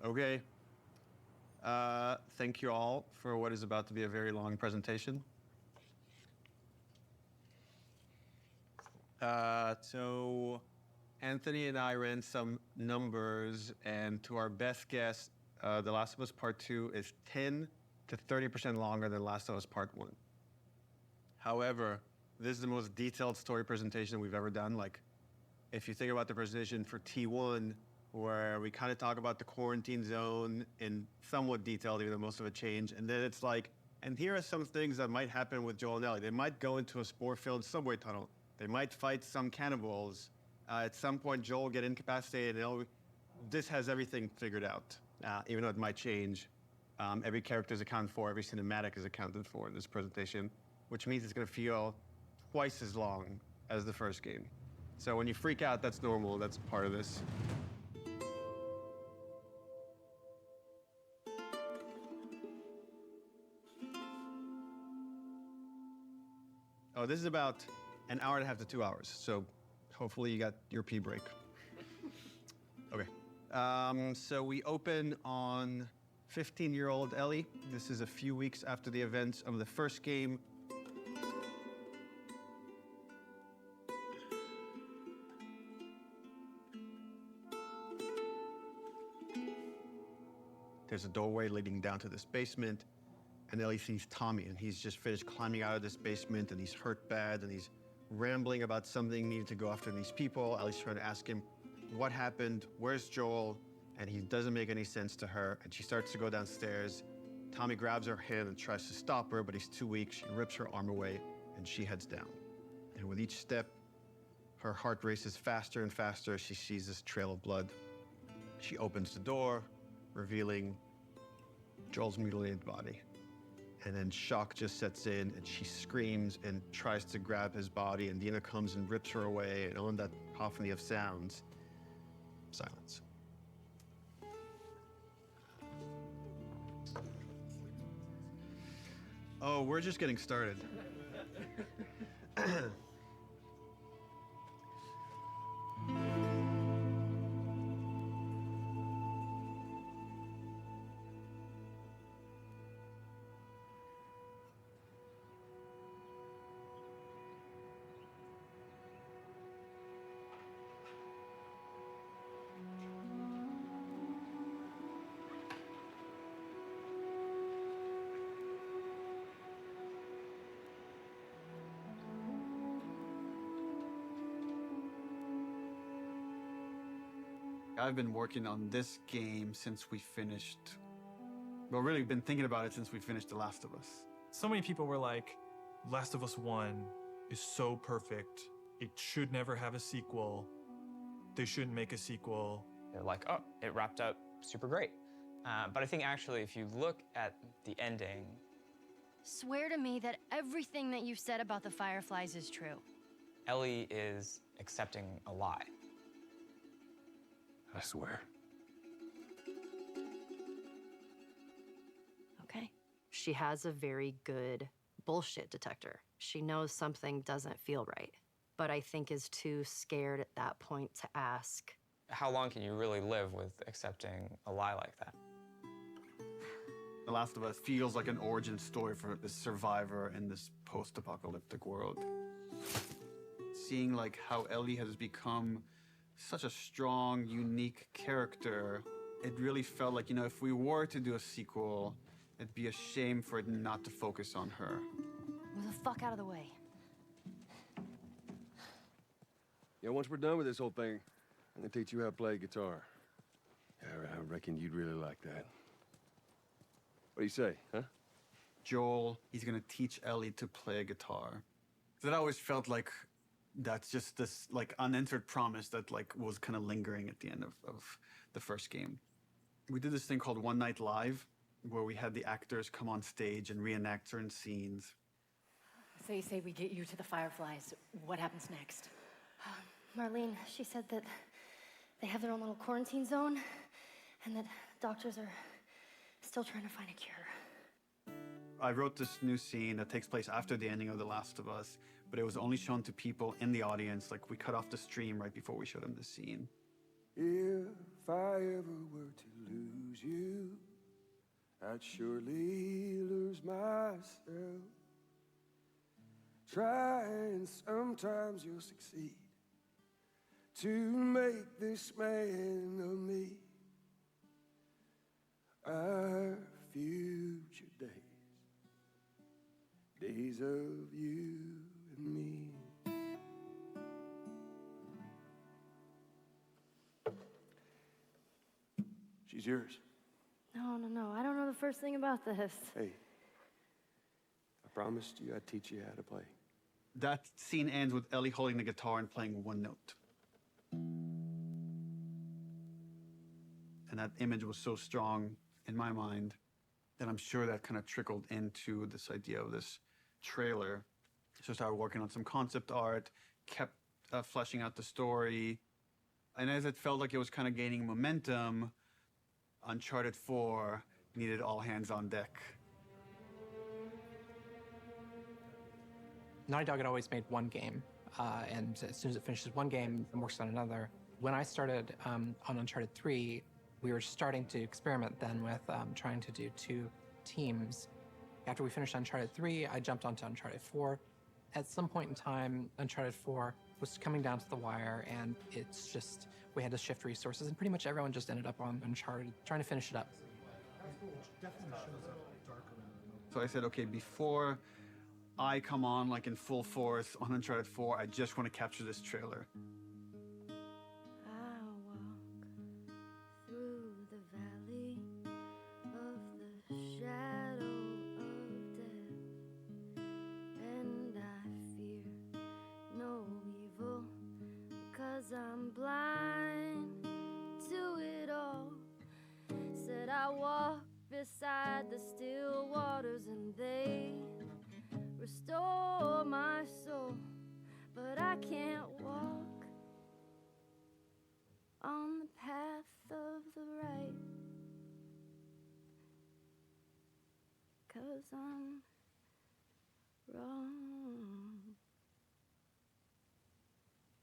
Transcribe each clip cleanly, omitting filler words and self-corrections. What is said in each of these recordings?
Okay. Thank you all for what is about to be a very long presentation. So Anthony and I ran some numbers, and to our best guess, The Last of Us Part 2 is 10 to 30% longer than Last of Us Part 1. However, this is the most detailed story presentation we've ever done. Like, if you think about the presentation for T1, where we kind of talk about the quarantine zone in somewhat detail, even though most of it changed, and then it's like, and here are some things that might happen with Joel and Ellie. They might go into a spore-filled subway tunnel. They might fight some cannibals. At some point, Joel will get incapacitated. This has everything figured out, even though it might change. Every character is accounted for, every cinematic is accounted for in this presentation, which means it's going to feel twice as long as the first game. So when you freak out, that's normal. That's part of this. Oh, this is about an hour and a half to 2 hours. So hopefully you got your pee break. Okay. So we open on 15-year-old Ellie. This is a few weeks after the events of the first game. There's a doorway leading down to this basement, and Ellie sees Tommy, and he's just finished climbing out of this basement, and he's hurt bad, and he's rambling about something needing to go after these people. Ellie's trying to ask him, what happened? Where's Joel? And he doesn't make any sense to her, and she starts to go downstairs. Tommy grabs her hand and tries to stop her, but he's too weak. She rips her arm away, and she heads down. And with each step, her heart races faster and faster as she sees this trail of blood. She opens the door, revealing Joel's mutilated body. And then shock just sets in, and she screams and tries to grab his body, and Dina comes and rips her away, and on that cacophony of sounds, silence. Oh, we're just getting started. I've been working on this game since we finished, well, really been thinking about it since we finished The Last of Us. So many people were like, Last of Us 1 is so perfect. It should never have a sequel. They shouldn't make a sequel. They're like, oh, it wrapped up super great. But I think actually, if you look at the ending... Swear to me that everything that you've said about the Fireflies is true. Ellie is accepting a lie. I swear. Okay. She has a very good bullshit detector. She knows something doesn't feel right, but I think is too scared at that point to ask. How long can you really live with accepting a lie like that? The Last of Us feels like an origin story for this survivor in this post-apocalyptic world. Seeing like how Ellie has become such a strong, unique character, it really felt like, if we were to do a sequel, it'd be a shame for it not to focus on her. Move the fuck out of the way. Yeah, once we're done with this whole thing, I'm gonna teach you how to play guitar. Yeah, I reckon you'd really like that. What do you say, huh? Joel, he's gonna teach Ellie to play guitar. That always felt like that's just this unanswered promise that was kind of lingering at the end of the first game. We did this thing called One Night Live, where we had the actors come on stage and reenact certain scenes. So you say we get you to the Fireflies. What happens next? Marlene, she said that they have their own little quarantine zone, and that doctors are still trying to find a cure. I wrote this new scene that takes place after the ending of The Last of Us, but it was only shown to people in the audience. We cut off the stream right before we showed them the scene. If I ever were to lose lose you, I'd surely lose myself. Try and sometimes you'll succeed to make this man of me. Our future days of you and me. She's yours. No. I don't know the first thing about this. Hey, I promised you I'd teach you how to play. That scene ends with Ellie holding the guitar and playing one note. And that image was so strong in my mind that I'm sure that kind of trickled into this idea of this trailer. So I started working on some concept art, kept fleshing out the story. And as it felt like it was kind of gaining momentum, Uncharted 4 needed all hands on deck. Naughty Dog had always made one game, and as soon as it finishes one game, it works on another. When I started on Uncharted 3, we were starting to experiment then with trying to do 2 teams. After we finished Uncharted 3, I jumped onto Uncharted 4. At some point in time, Uncharted 4 was coming down to the wire, and it's just, we had to shift resources, and pretty much everyone just ended up on Uncharted, trying to finish it up. So I said, okay, before I come on like in full force on Uncharted 4, I just want to capture this trailer. I walk through the valley of the shadow of death, and I fear no evil, 'cause I'm blind to it all. Said I walk beside the still waters, and they restore my soul, but I can't walk on the path of the right, 'cause I'm wrong.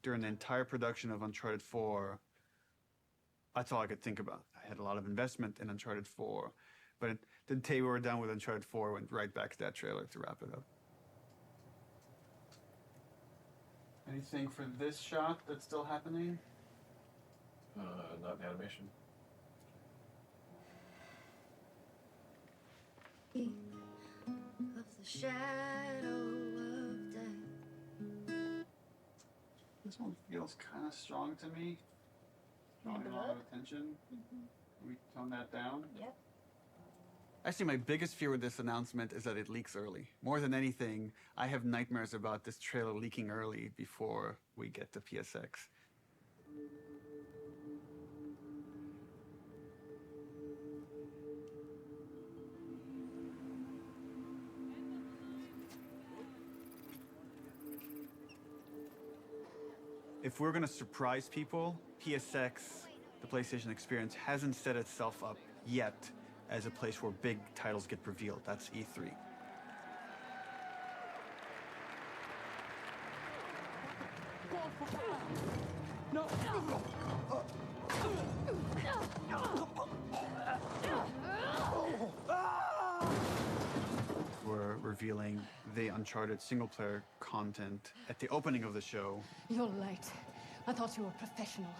During the entire production of Uncharted 4, that's all I could think about. I had a lot of investment in Uncharted 4, but the day we were done with Uncharted 4, went right back to that trailer to wrap it up. Anything for this shot that's still happening? Not in animation. Of the shadow of death. This one feels kind of strong to me. Drawing a lot of attention. Can we tone that down? Yep. Actually, my biggest fear with this announcement is that it leaks early. More than anything, I have nightmares about this trailer leaking early before we get to PSX. If we're gonna surprise people, PSX, the PlayStation Experience, hasn't set itself up yet as a place where big titles get revealed. That's E3. No! We're revealing the Uncharted single-player content at the opening of the show. You're late. I thought you were professional.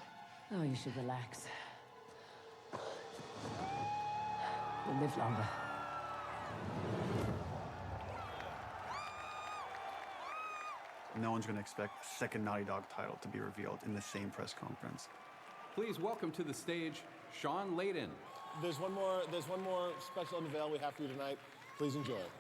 Oh, you should relax. We'll live longer. No one's gonna expect a second Naughty Dog title to be revealed in the same press conference. Please welcome to the stage, Sean Layden. There's one more special unveil we have for you tonight. Please enjoy it.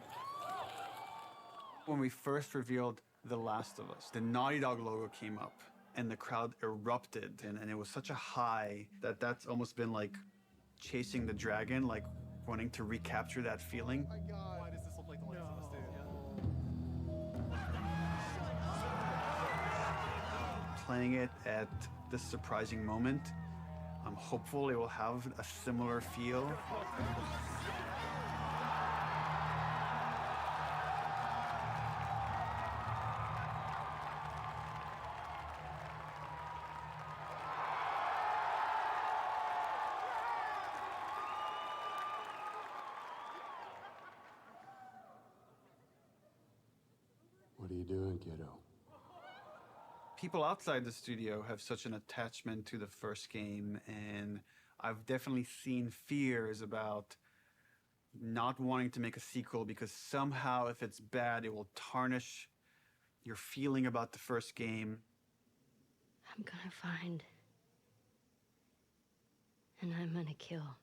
When we first revealed The Last of Us, the Naughty Dog logo came up and the crowd erupted, and it was such a high that that's almost been like chasing the dragon, like wanting to recapture that feeling. Why does this look like the Last of Us, dude? Playing it at this surprising moment, I'm hopeful it will have a similar feel. doing, kiddo? People outside the studio have such an attachment to the first game, and I've definitely seen fears about not wanting to make a sequel because somehow if it's bad, it will tarnish your feeling about the first game. I'm gonna find. And I'm gonna kill.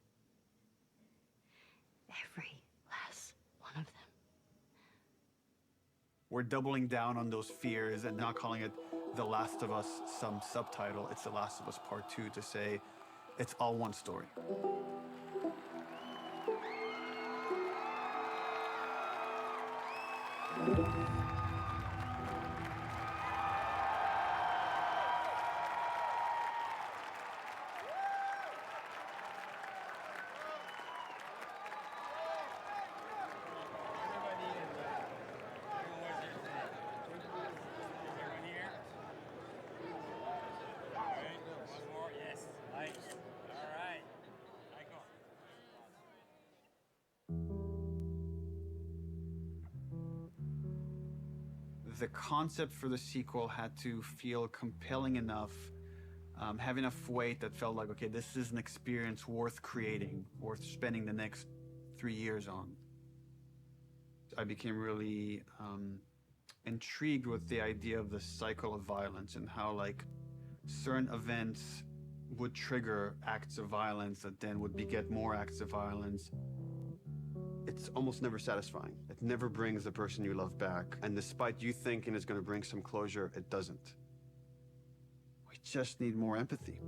Every last one of them. We're doubling down on those fears and not calling it The Last of Us some subtitle. It's The Last of Us Part 2 to say it's all one story. The concept for the sequel had to feel compelling enough, have enough weight that felt like, okay, this is an experience worth creating, worth spending the next 3 years on. I became really intrigued with the idea of the cycle of violence and how, like, certain events would trigger acts of violence that then would beget more acts of violence. It's almost never satisfying. It never brings the person you love back. And despite you thinking it's going to bring some closure, it doesn't. We just need more empathy.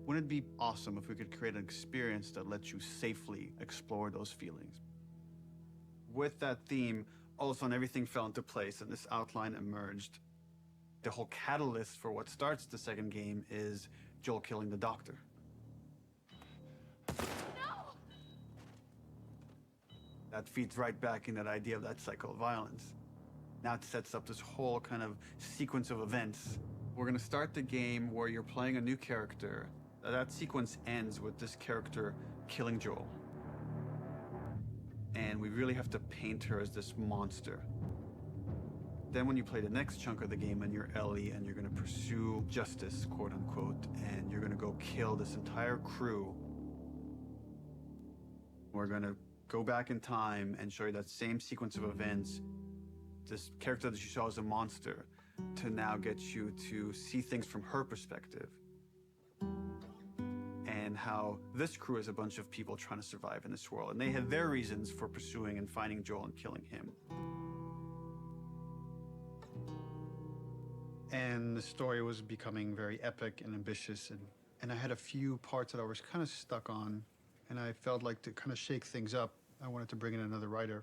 Wouldn't it be awesome if we could create an experience that lets you safely explore those feelings? With that theme, all of a sudden everything fell into place and this outline emerged. The whole catalyst for what starts the second game is Joel killing the doctor. That feeds right back in that idea of that cycle of violence. Now it sets up this whole kind of sequence of events. We're gonna start the game where you're playing a new character. That sequence ends with this character killing Joel. And we really have to paint her as this monster. Then when you play the next chunk of the game and you're Ellie and you're gonna pursue justice, quote unquote, and you're gonna go kill this entire crew, we're gonna go back in time and show you that same sequence of events, this character that you saw as a monster, to now get you to see things from her perspective. And how this crew is a bunch of people trying to survive in this world. And they had their reasons for pursuing and finding Joel and killing him. And the story was becoming very epic and ambitious. And I had a few parts that I was kind of stuck on. And I felt like to kind of shake things up, I wanted to bring in another writer.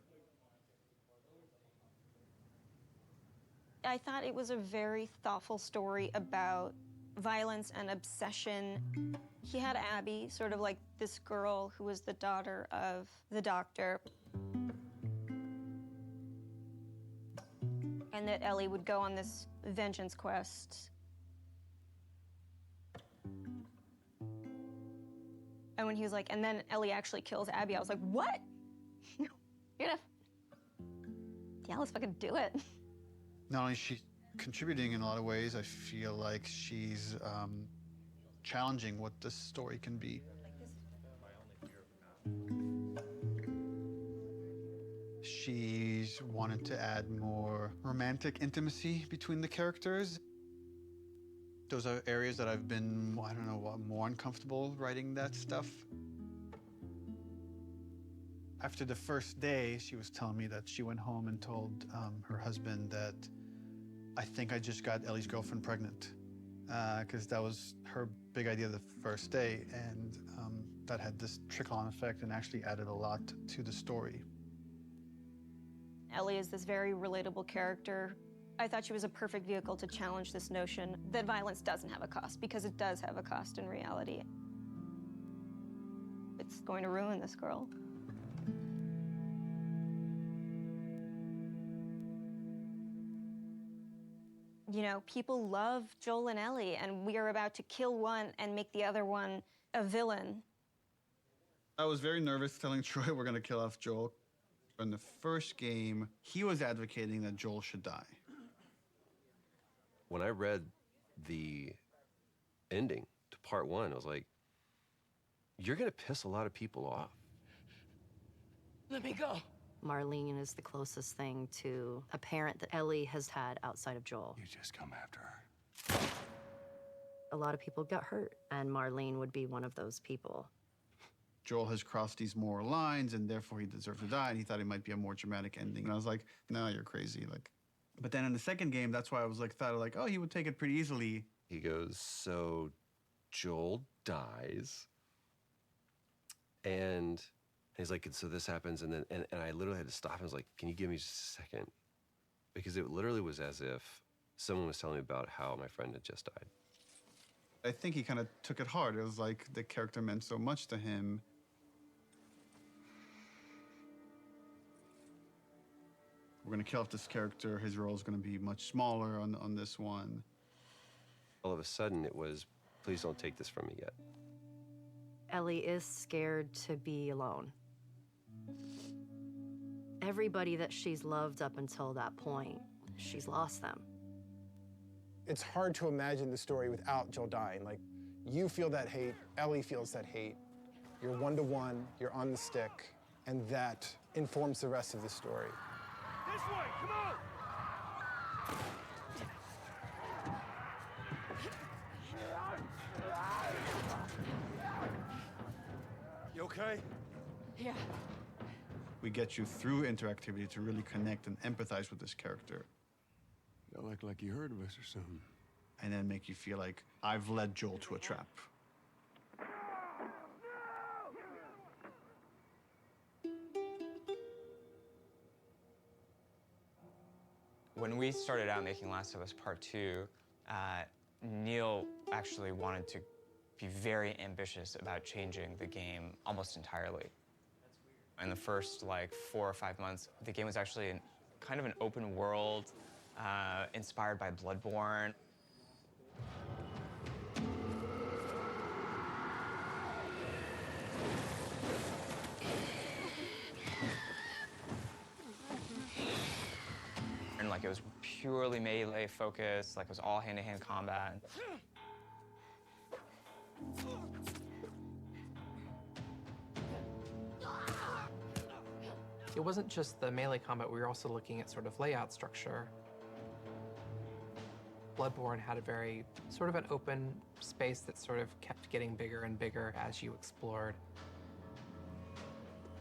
I thought it was a very thoughtful story about violence and obsession. He had Abby, sort of like this girl who was the daughter of the doctor. And that Ellie would go on this vengeance quest. And when he was like, and then Ellie actually kills Abby, I was like, what? You're gonna... Yeah, let's fucking do it. Not only is she contributing in a lot of ways, I feel like she's challenging what this story can be. She's wanted to add more romantic intimacy between the characters. Those are areas that I've been, I don't know, more uncomfortable writing that stuff. After the first day, she was telling me that she went home and told her husband that, I think I just got Ellie's girlfriend pregnant, because that was her big idea the first day, and that had this trickle-on effect and actually added a lot to the story. Ellie is this very relatable character. I thought she was a perfect vehicle to challenge this notion that violence doesn't have a cost, because it does have a cost in reality. It's going to ruin this girl. You know, people love Joel and Ellie, and we are about to kill one and make the other one a villain. I was very nervous telling Troy we're gonna kill off Joel. In the first game, he was advocating that Joel should die. When I read the ending to part 1, I was like, you're gonna piss a lot of people off. Let me go. Marlene is the closest thing to a parent that Ellie has had outside of Joel. You just come after her. A lot of people got hurt, and Marlene would be one of those people. Joel has crossed these moral lines, and therefore he deserves to die, and he thought it might be a more dramatic ending. And I was like, no, you're crazy. Like, but then in the second game, that's why I was like, oh, he would take it pretty easily. He goes, so Joel dies. And he's like, and so this happens, and then and I literally had to stop. I was like, can you give me just a second? Because it literally was as if someone was telling me about how my friend had just died. I think he kind of took it hard. It was like the character meant so much to him. We're gonna kill off this character. His role is gonna be much smaller on this one. All of a sudden, it was, please don't take this from me yet. Ellie is scared to be alone. Everybody that she's loved up until that point, she's lost them. It's hard to imagine the story without Joel dying. Like, you feel that hate, Ellie feels that hate. You're one-to-one, you're on the stick, and that informs the rest of the story. This way, come on! You okay? Yeah. We get you through interactivity to really connect and empathize with this character. Y'all act like you heard of us or something. And then make you feel like I've led Joel to a trap. When we started out making Last of Us Part 2, Neil actually wanted to be very ambitious about changing the game almost entirely. In the first, 4 or 5 months, the game was actually kind of an open world, inspired by Bloodborne. And it was purely melee focused, it was all hand-to-hand combat. It wasn't just the melee combat, we were also looking at sort of layout structure. Bloodborne had a very sort of an open space that sort of kept getting bigger and bigger as you explored.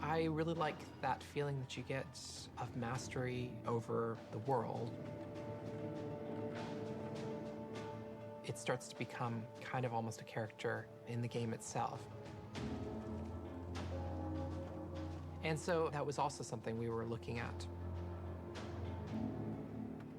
I really like that feeling that you get of mastery over the world. It starts to become kind of almost a character in the game itself. And so that was also something we were looking at.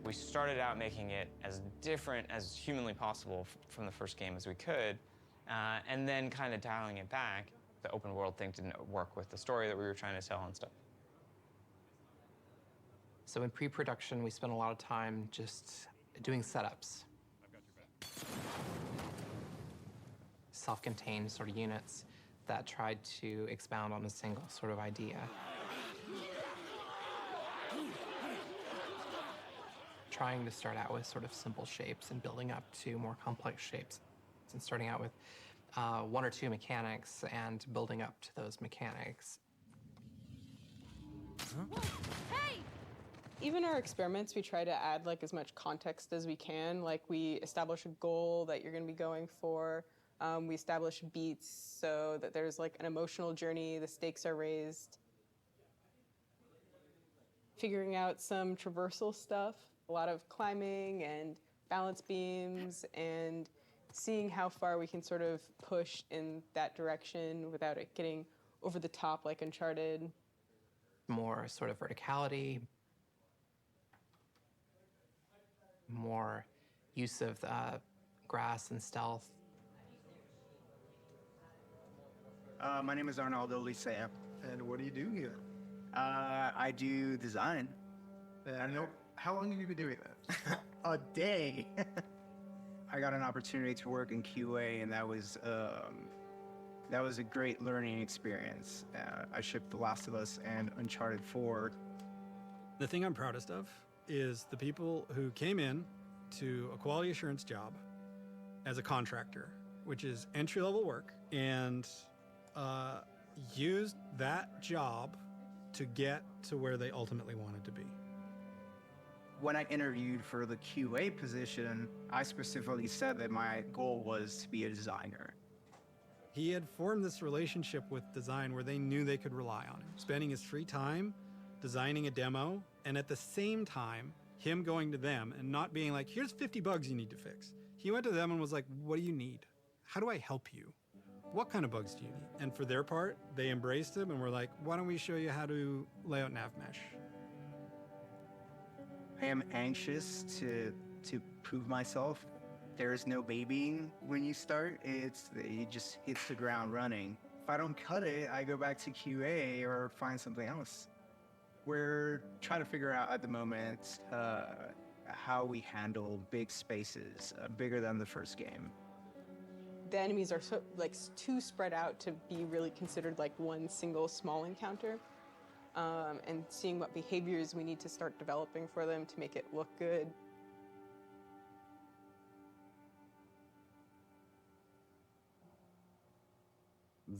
We started out making it as different as humanly possible from the first game as we could, and then kind of dialing it back. The open world thing didn't work with the story that we were trying to tell and stuff. So in pre-production, we spent a lot of time just doing setups. I've got your back. Self-contained sort of units that tried to expound on a single sort of idea. Trying to start out with sort of simple shapes and building up to more complex shapes. And starting out with 1 or 2 mechanics and building up to those mechanics. Hey! Even our experiments, we try to add as much context as we can. We establish a goal that you're going to be going for. We establish beats so that there's an emotional journey, the stakes are raised. Figuring out some traversal stuff, a lot of climbing and balance beams and seeing how far we can sort of push in that direction without it getting over the top like Uncharted. More sort of verticality, more use of grass and stealth. My name is Arnaldo Licea. And what do you do here? I do design. I know. How long have you been doing that? A day. I got an opportunity to work in QA, and that was That was a great learning experience. I shipped The Last of Us and Uncharted 4. The thing I'm proudest of is the people who came in to a quality assurance job as a contractor, which is entry-level work, and used that job to get to where they ultimately wanted to be. When I interviewed for the QA position, I specifically said that my goal was to be a designer. He had formed this relationship with design where they knew they could rely on him, spending his free time designing a demo, and at the same time, him going to them and not being like, here's 50 bugs you need to fix. He went to them and was like, what do you need? How do I help you? What kind of bugs do you need? And for their part, they embraced him and were like, why don't we show you how to lay out nav mesh? I am anxious to prove myself. There is no babying when you start. It just hits the ground running. If I don't cut it, I go back to QA or find something else. We're trying to figure out at the moment how we handle big spaces, bigger than the first game. The enemies are so, like, too spread out to be really considered like one single small encounter. And seeing what behaviors we need to start developing for them to make it look good.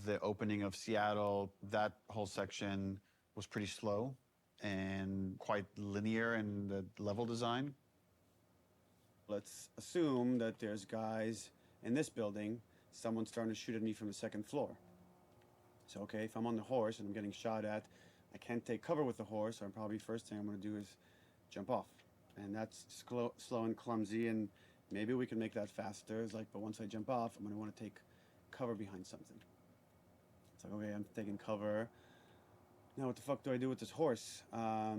The opening of Seattle, that whole section was pretty slow and quite linear in the level design. Let's assume that there's guys in this building, someone's starting to shoot at me from the second floor. So, okay, if I'm on the horse and I'm getting shot at, I can't take cover with the horse, so probably first thing I'm gonna do is jump off. And that's slow and clumsy, and maybe we can make that faster. It's like, but once I jump off, I'm gonna wanna take cover behind something. It's like, okay, I'm taking cover. Now what the fuck do I do with this horse? I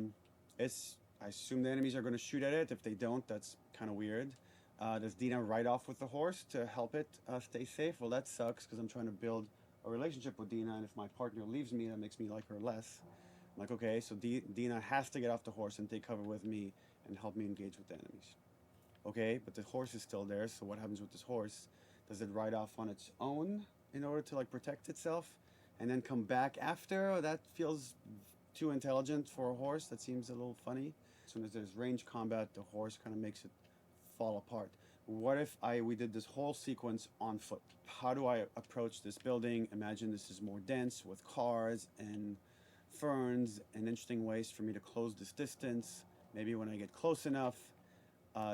assume the enemies are gonna shoot at it. If they don't, that's kind of weird. Does Dina ride off with the horse to help it stay safe? Well, that sucks, because I'm trying to build a relationship with Dina, and if my partner leaves me, that makes me like her less. I'm like, okay, so Dina has to get off the horse and take cover with me and help me engage with the enemies. Okay, but the horse is still there, so what happens with this horse? Does it ride off on its own in order to like protect itself and then come back after? Oh, that feels too intelligent for a horse. That seems a little funny. As soon as there's range combat, the horse kind of makes it fall apart. What if we did this whole sequence on foot? How do I approach this building? Imagine this is more dense with cars and ferns and interesting ways for me to close this distance. Maybe when I get close enough,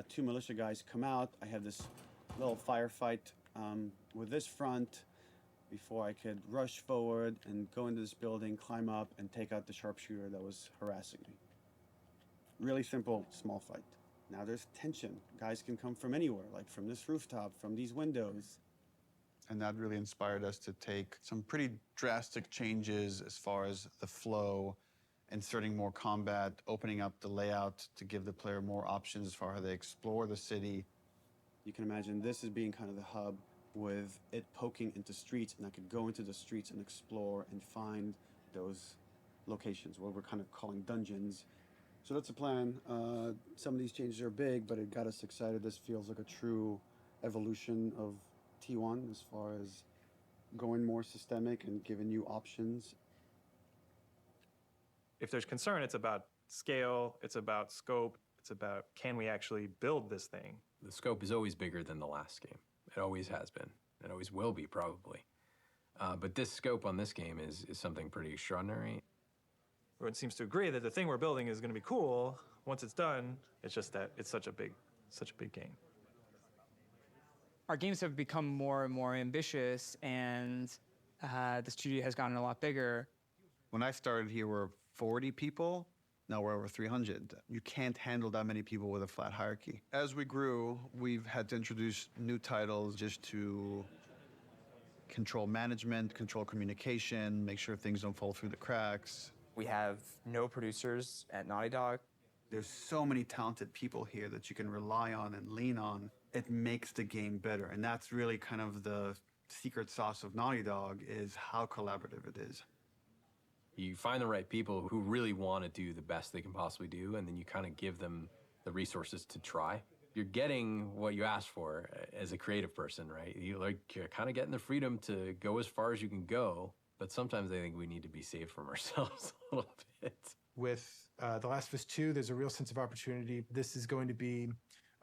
2 militia guys come out. I have this little firefight with this front before I could rush forward and go into this building, climb up, and take out the sharpshooter that was harassing me. Really simple, small fight. Now there's tension. Guys can come from anywhere, like from this rooftop, from these windows. And that really inspired us to take some pretty drastic changes as far as the flow, inserting more combat, opening up the layout to give the player more options as far as they explore the city. You can imagine this as being kind of the hub with it poking into streets, and I could go into the streets and explore and find those locations, what we're kind of calling dungeons. So that's the plan. Some of these changes are big, but it got us excited. This feels like a true evolution of T1 as far as going more systemic and giving you options. If there's concern, it's about scale, it's about scope, it's about can we actually build this thing? The scope is always bigger than the last game. It always has been. It always will be, probably. But this scope on this game is something pretty extraordinary. Everyone seems to agree that the thing we're building is going to be cool. Once it's done, it's just that it's such a big game. Our games have become more and more ambitious, and the studio has gotten a lot bigger. When I started here, we're 40 people. Now we're over 300. You can't handle that many people with a flat hierarchy. As we grew, we've had to introduce new titles just to control management, control communication, make sure things don't fall through the cracks. We have no producers at Naughty Dog. There's so many talented people here that you can rely on and lean on. It makes the game better, and that's really kind of the secret sauce of Naughty Dog, is how collaborative it is. You find the right people who really want to do the best they can possibly do, and then you kind of give them the resources to try. you're getting what you asked for as a creative person, right? You're kind of getting the freedom to go as far as you can go, but sometimes I think we need to be safe from ourselves a little bit. With The Last of Us 2, there's a real sense of opportunity. This is going to be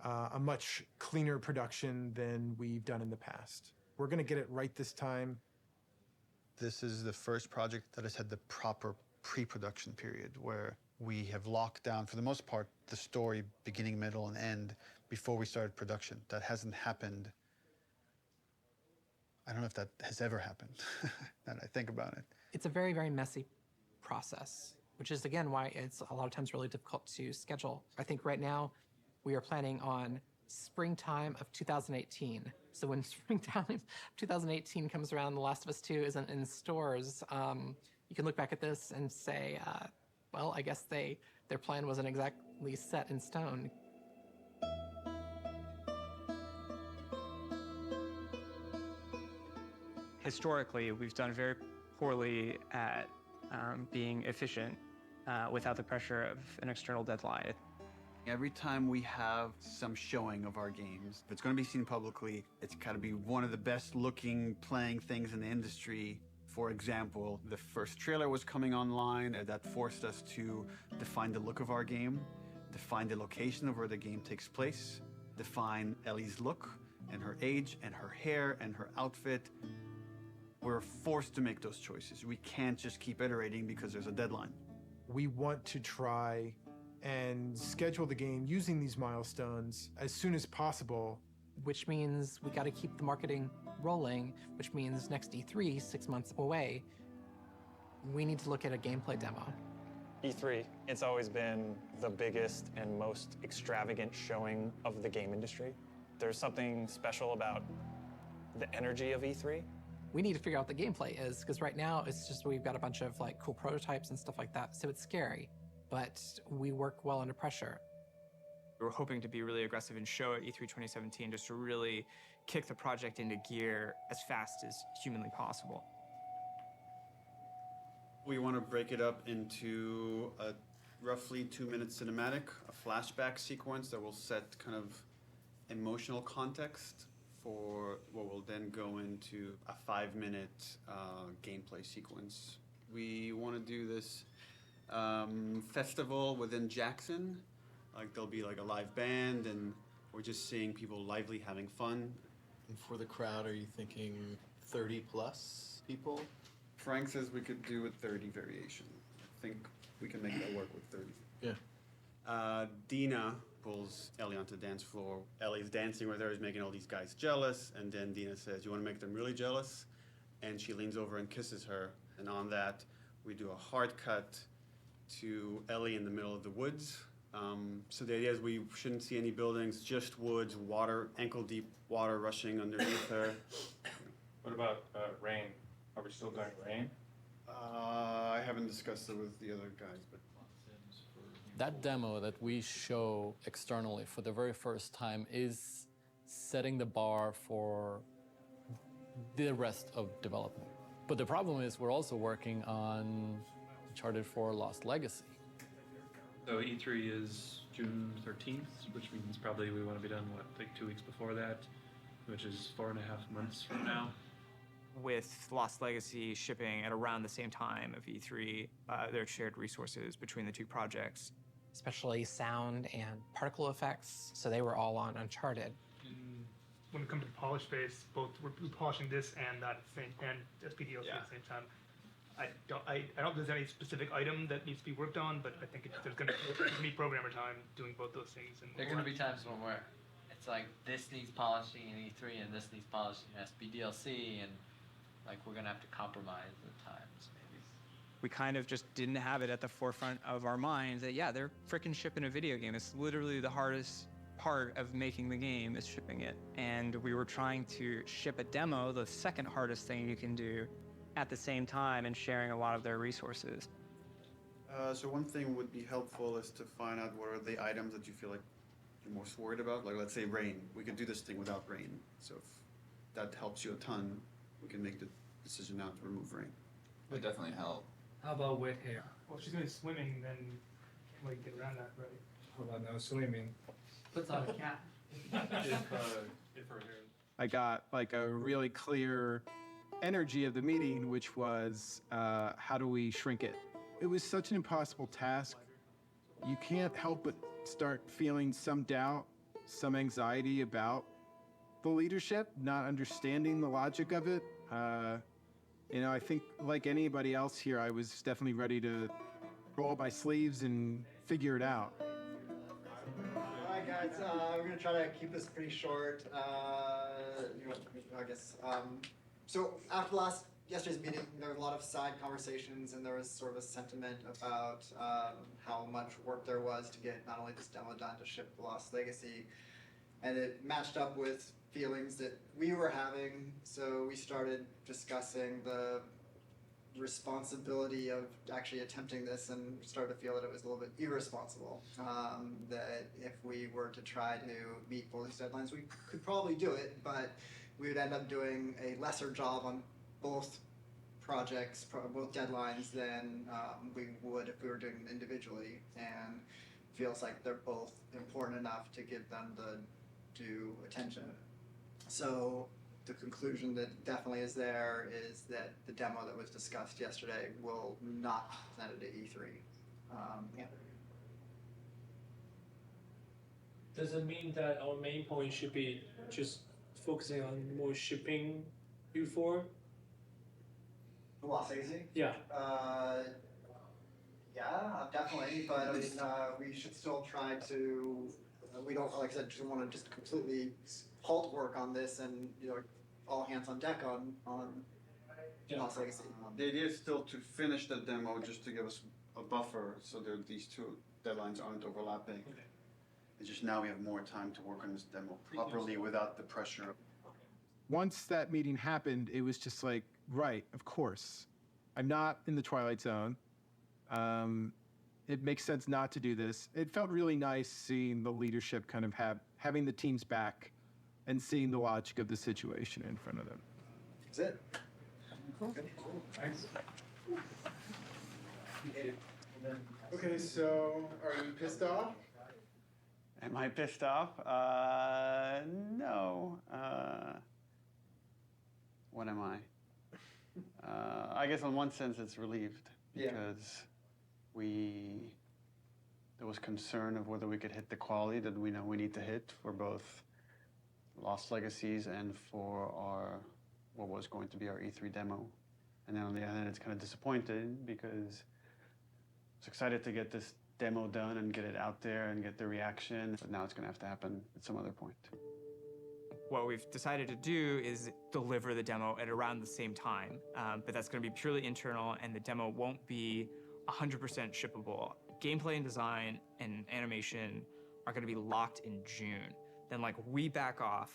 a much cleaner production than we've done in the past. We're going to get it right this time. This is the first project that has had the proper pre-production period where we have locked down, for the most part, the story beginning, middle, and end before we started production. That hasn't happened. I don't know if that has ever happened, now that I think about it. It's a very, very messy process, which is, again, why it's a lot of times really difficult to schedule. I think right now we are planning on springtime of 2018. So when springtime of 2018 comes around, The Last of Us 2 isn't in stores, you can look back at this and say, well, I guess their plan wasn't exactly set in stone. Historically, we've done very poorly at being efficient without the pressure of an external deadline. Every time we have some showing of our games, if it's going to be seen publicly, it's got to be one of the best looking playing things in the industry. For example, the first trailer was coming online, and that forced us to define the look of our game, define the location of where the game takes place, define Ellie's look and her age and her hair and her outfit. We're forced to make those choices. We can't just keep iterating because there's a deadline. We want to try and schedule the game using these milestones as soon as possible. Which means we got to keep the marketing rolling, which means next E3, 6 months away, we need to look at a gameplay demo. E3, it's always been the biggest and most extravagant showing of the game industry. There's something special about the energy of E3. We need to figure out what the gameplay is, because right now it's just we've got a bunch of like cool prototypes and stuff like that, so it's scary, but we work well under pressure. We were hoping to be really aggressive and show at E3 2017 just to really kick the project into gear as fast as humanly possible. We want to break it up into a roughly 2-minute cinematic, a flashback sequence that will set kind of emotional context for what will then go into a 5-minute gameplay sequence. We want to do this festival within Jackson. Like there'll be like a live band, and we're just seeing people lively having fun. And for the crowd, are you thinking 30 plus people? Frank says we could do a 30 variation. I think we can make that work with 30. Yeah. Dina pulls Ellie onto the dance floor. Ellie's dancing with her, is making all these guys jealous, and then Dina says, "You want to make them really jealous?" And she leans over and kisses her. And on that, we do a hard cut to Ellie in the middle of the woods. So the idea is we shouldn't see any buildings, just woods, water, ankle-deep water rushing underneath her. What about rain? Are we still doing rain? I haven't discussed it with the other guys, but... That demo that we show externally for the very first time is setting the bar for the rest of development. But the problem is we're also working on Uncharted 4 Lost Legacy. So E3 is June 13th, which means probably we want to be done, what, like 2 weeks before that, which is 4.5 months from now. With Lost Legacy shipping at around the same time of E3, there are shared resources between the two projects. Especially sound and particle effects, so they were all on Uncharted. When it comes to the polish phase, both we're polishing this and that at the same, and SPDLC at the same time. I don't know if there's any specific item that needs to be worked on, but I think there's going to be programmer time doing both those things. And there are going to be times when it's like this needs polishing in E3 and this needs polishing in SPDLC, and like we're going to have to compromise at times maybe. We kind of just didn't have it at the forefront of our minds that, yeah, they're frickin' shipping a video game. It's literally the hardest part of making the game is shipping it. And we were trying to ship a demo, the second hardest thing you can do, at the same time and sharing a lot of their resources. So one thing would be helpful is to find out what are the items that you feel like you're most worried about. Like, let's say rain. We could do this thing without rain. So if that helps you a ton, we can make the decision now to remove rain. It would definitely help. How about wet hair? Well, if she's going swimming, then can't really get around that, right? How about no swimming? Puts on a cap. I got like a really clear energy of the meeting, which was how do we shrink it? It was such an impossible task. You can't help but start feeling some doubt, some anxiety about the leadership, not understanding the logic of it. You know, I think like anybody else here, I was definitely ready to roll up my sleeves and figure it out. All right, guys, we're gonna try to keep this pretty short. I guess. So after yesterday's meeting, there were a lot of side conversations, and there was sort of a sentiment about how much work there was to get not only this demo done to ship Lost Legacy, and it matched up with feelings that we were having. So we started discussing the responsibility of actually attempting this, and started to feel that it was a little bit irresponsible. That if we were to try to meet both these deadlines, we could probably do it, but we would end up doing a lesser job on both projects, both deadlines, than we would if we were doing them individually. And feels like they're both important enough to give them the due attention. So the conclusion that definitely is there is that the demo that was discussed yesterday will not be presented at E3. Yeah. Does it mean that our main point should be just focusing on more shipping before? Lost Legacy? Yeah. Yeah, definitely. But I mean, we should still try to. We don't, like I said, just want to just completely halt work on this, and all hands on deck on Lost Legacy. The idea is still to finish the demo, just to give us a buffer, so that these two deadlines aren't overlapping. Okay. It's just now we have more time to work on this demo properly without the pressure. Once that meeting happened, it was just like, right, of course. I'm not in the Twilight Zone. It makes sense not to do this. It felt really nice seeing the leadership kind of having the team's back and seeing the logic of the situation in front of them. That's it. Cool. Thanks. Okay, so are you pissed off? Am I pissed off? No. What am I? I guess in one sense it's relieved, because there was concern of whether we could hit the quality that we know we need to hit for both Lost Legacies and for what was going to be our E3 demo. And then on the other hand, it's kind of disappointed, because I was excited to get this demo done and get it out there and get the reaction, but now it's going to have to happen at some other point. What we've decided to do is deliver the demo at around the same time, but that's going to be purely internal, and the demo won't be 100% shippable. Gameplay and design and animation are going to be locked in June. Then we back off,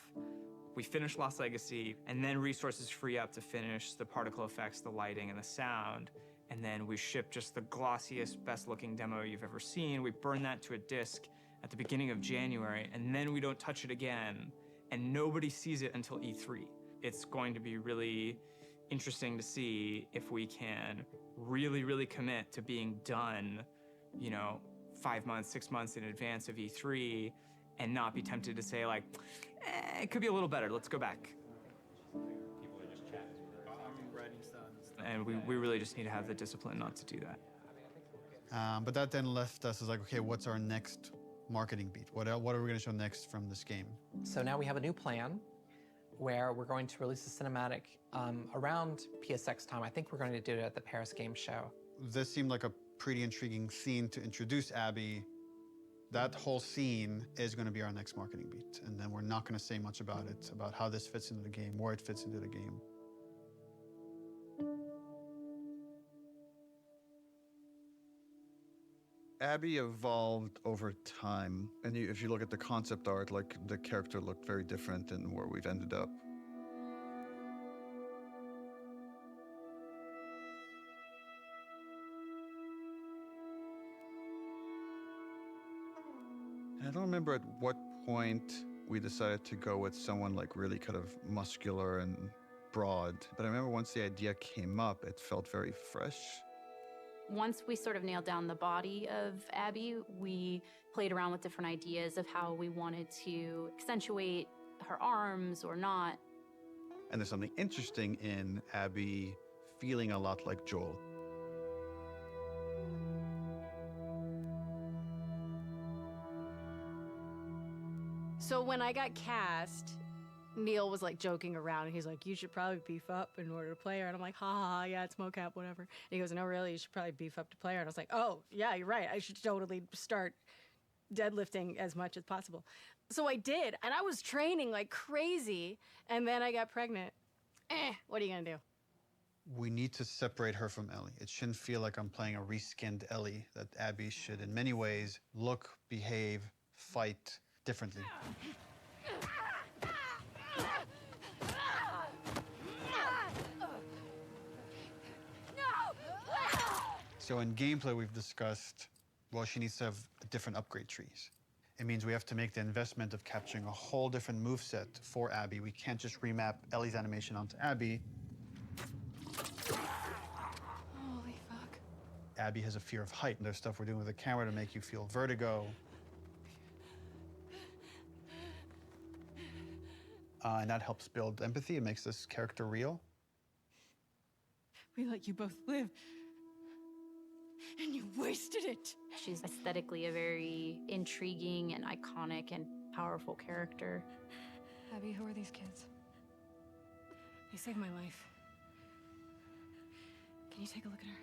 we finish Lost Legacy, and then resources free up to finish the particle effects, the lighting, and the sound. And then we ship just the glossiest, best-looking demo you've ever seen. We burn that to a disc at the beginning of January, and then we don't touch it again, and nobody sees it until E3. It's going to be really interesting to see if we can really, really commit to being done, 5 months, 6 months in advance of E3, and not be tempted to say it could be a little better, let's go back. People are just chatting. I'm writing stuff. And we really just need to have the discipline not to do that. But that then left us as okay, what's our next marketing beat? What are we going to show next from this game? So now we have a new plan where we're going to release a cinematic around PSX time. I think we're going to do it at the Paris Game Show. This seemed like a pretty intriguing scene to introduce Abby. That whole scene is going to be our next marketing beat. And then we're not going to say much about it, about how this fits into the game, where it fits into the game. Abby evolved over time. And if you look at the concept art, the character looked very different than where we've ended up. I don't remember at what point we decided to go with someone really kind of muscular and broad. But I remember once the idea came up, it felt very fresh. Once we sort of nailed down the body of Abby, we played around with different ideas of how we wanted to accentuate her arms or not. And there's something interesting in Abby feeling a lot like Joel. So when I got cast, Neil was like joking around, and he's like, "You should probably beef up in order to play her." And I'm like, "Ha ha, yeah, it's mocap, whatever." And he goes, "No, really, you should probably beef up to play her." And I was like, "Oh, yeah, you're right. I should totally start deadlifting as much as possible." So I did, and I was training like crazy, and then I got pregnant. What are you gonna do? We need to separate her from Ellie. It shouldn't feel like I'm playing a reskinned Ellie, that Abby should, in many ways, look, behave, fight differently. So in gameplay, we've discussed, well, she needs to have different upgrade trees. It means we have to make the investment of capturing a whole different moveset for Abby. We can't just remap Ellie's animation onto Abby. Holy fuck. Abby has a fear of height, and there's stuff we're doing with the camera to make you feel vertigo. And that helps build empathy. It makes this character real. We let you both live, and you wasted it. She's aesthetically a very intriguing and iconic and powerful character. Abby, who are these kids? They saved my life. Can you take a look at her?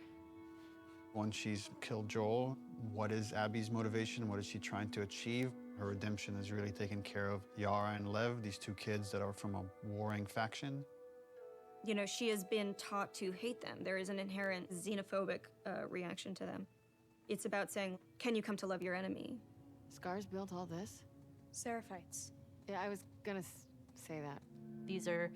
Once she's killed Joel, what is Abby's motivation? What is she trying to achieve? Her redemption is really taking care of Yara and Lev, these two kids that are from a warring faction. You know, she has been taught to hate them. There is an inherent xenophobic reaction to them. It's about saying, can you come to love your enemy? Scars built all this? Seraphites. Yeah, I was gonna say that. These are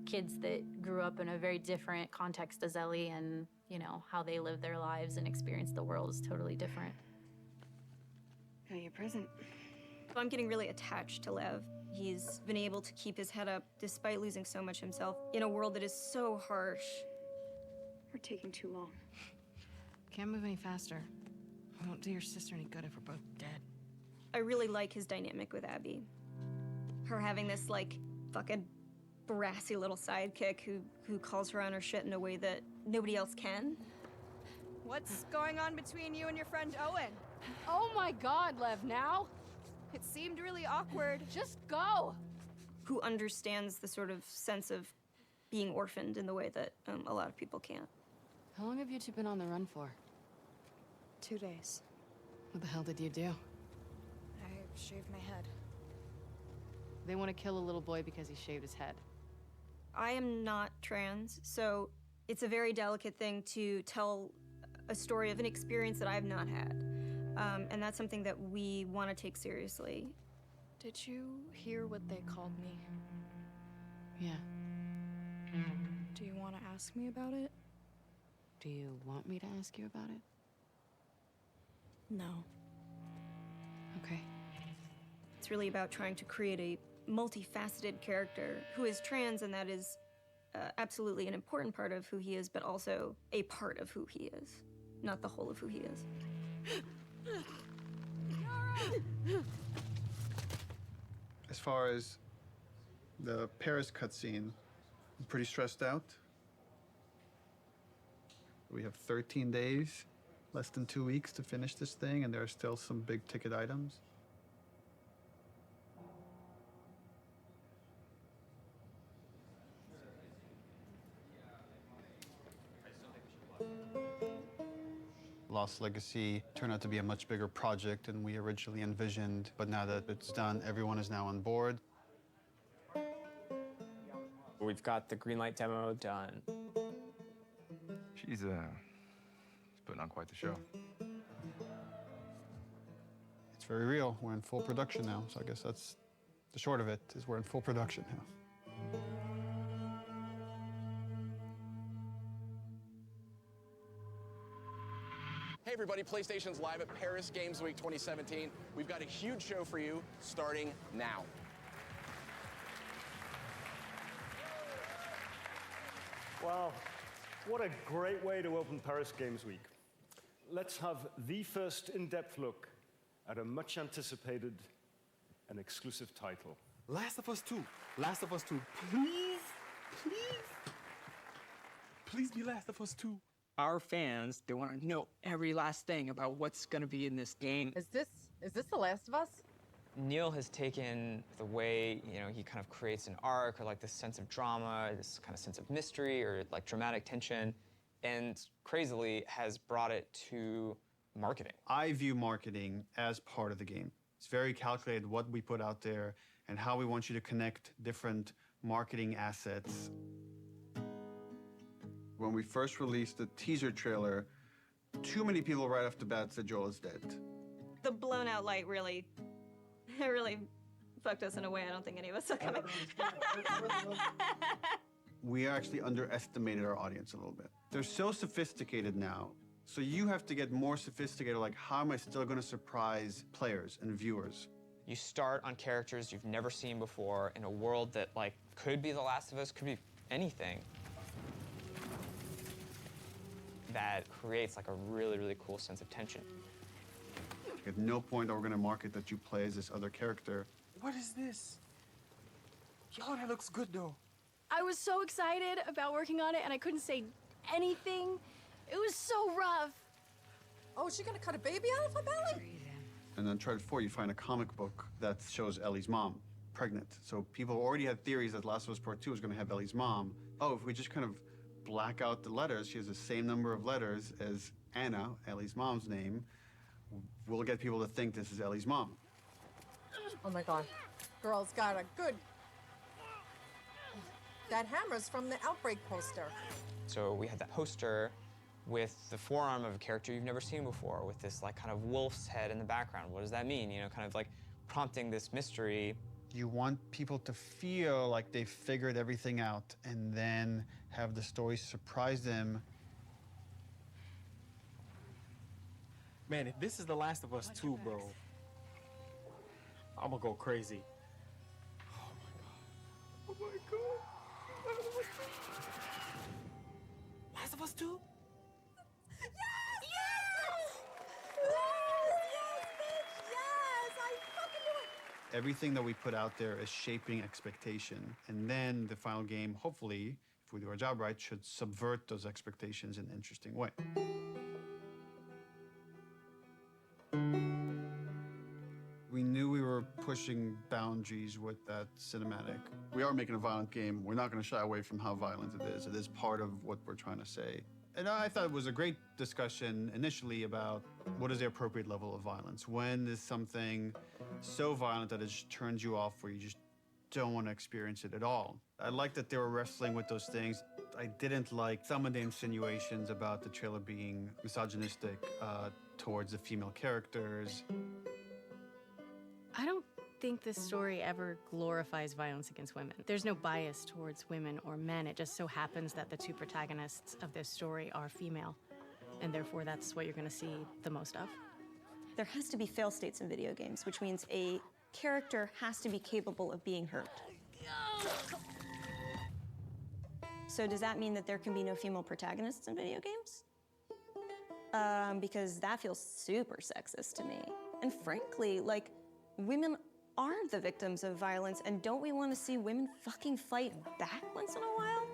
kids that grew up in a very different context as Ellie, and, you know, how they live their lives and experience the world is totally different. Got your present. I'm getting really attached to Lev. He's been able to keep his head up despite losing so much himself in a world that is so harsh. We're taking too long. Can't move any faster. It won't do your sister any good if we're both dead. I really like his dynamic with Abby. Her having this, like, fucking brassy little sidekick who calls her on her shit in a way that nobody else can. What's going on between you and your friend Owen? Oh my God, Lev, now? It seemed really awkward. Just go. Who understands the sort of sense of being orphaned in the way that a lot of people can't. How long have you two been on the run for? 2 days. What the hell did you do? I shaved my head. They want to kill a little boy because he shaved his head. I am not trans, so it's a very delicate thing to tell a story of an experience that I've not had. And that's something that we want to take seriously. Did you hear what they called me? Yeah. Do you want to ask me about it? Do you want me to ask you about it? No. Okay. It's really about trying to create a multifaceted character who is trans, and that is absolutely an important part of who he is, but also a part of who he is, not the whole of who he is. As far as the Paris cutscene, I'm pretty stressed out. We have 13 days, less than 2 weeks to finish this thing, and there are still some big ticket items. Lost Legacy turned out to be a much bigger project than we originally envisioned, but now that it's done, everyone is now on board. We've got the Greenlight demo done. She's putting on quite the show. It's very real. We're in full production now, so I guess that's the short of it, is we're in full production now. Hey everybody, PlayStation's live at Paris Games Week 2017. We've got a huge show for you starting now. Wow, what a great way to open Paris Games Week. let's have the first in-depth look at a much anticipated and exclusive title. Last of Us 2. Last of Us 2. Please, please. Please be Last of Us 2. Our fans, they want to know every last thing about what's going to be in this game. Is this The Last of Us? Neil has taken the way, he kind of creates an arc or like this sense of drama, this kind of sense of mystery or like dramatic tension, and crazily has brought it to marketing. I view marketing as part of the game. It's very calculated what we put out there and how we want you to connect different marketing assets. When we first released the teaser trailer, too many people right off the bat said Joel is dead. The blown out light really fucked us in a way I don't think any of us saw coming. We actually underestimated our audience a little bit. They're so sophisticated now, so you have to get more sophisticated, like how am I still gonna surprise players and viewers? You start on characters you've never seen before in a world that like could be The Last of Us, could be anything. That creates like a really, really cool sense of tension. At no point are we gonna market that you play as this other character. What is this? Yo, that looks good though. I was so excited about working on it, and I couldn't say anything. It was so rough. Oh, is she gonna cut a baby out of her belly? And then Uncharted 4, you find a comic book that shows Ellie's mom pregnant. So people already had theories that Last of Us Part 2 was gonna have Ellie's mom. Oh, if we just kind of black out the letters, she has the same number of letters as Anna, Ellie's mom's name, we'll get people to think this is Ellie's mom. Oh my God. Girl's got a good... That hammer's from the Outbreak poster. So we had that poster with the forearm of a character you've never seen before, with this like kind of wolf's head in the background. What does that mean? Kind of like prompting this mystery. You want people to feel like they figured everything out and then have the story surprise them. Man, if this is The Last of Us 2, bro, I'm gonna go crazy. Oh my God. Last of Us 2? Yes! Yes! Yes, bitch! Yes! I fucking knew it! Everything that we put out there is shaping expectation. And then the final game, hopefully, if we do our job right, should subvert those expectations in an interesting way. We knew we were pushing boundaries with that cinematic. We are making a violent game. We're not going to shy away from how violent it is. It is part of what we're trying to say. And I thought it was a great discussion initially about what is the appropriate level of violence. When is something so violent that it just turns you off where you just don't want to experience it at all? I liked that they were wrestling with those things. I didn't like some of the insinuations about the trailer being misogynistic towards the female characters. I don't think this story ever glorifies violence against women. There's no bias towards women or men. It just so happens that the two protagonists of this story are female, and therefore that's what you're going to see the most of. There has to be fail states in video games, which means a character has to be capable of being hurt. So does that mean that there can be no female protagonists in video games? Because that feels super sexist to me. And frankly, like, women are the victims of violence, and don't we want to see women fucking fight back once in a while?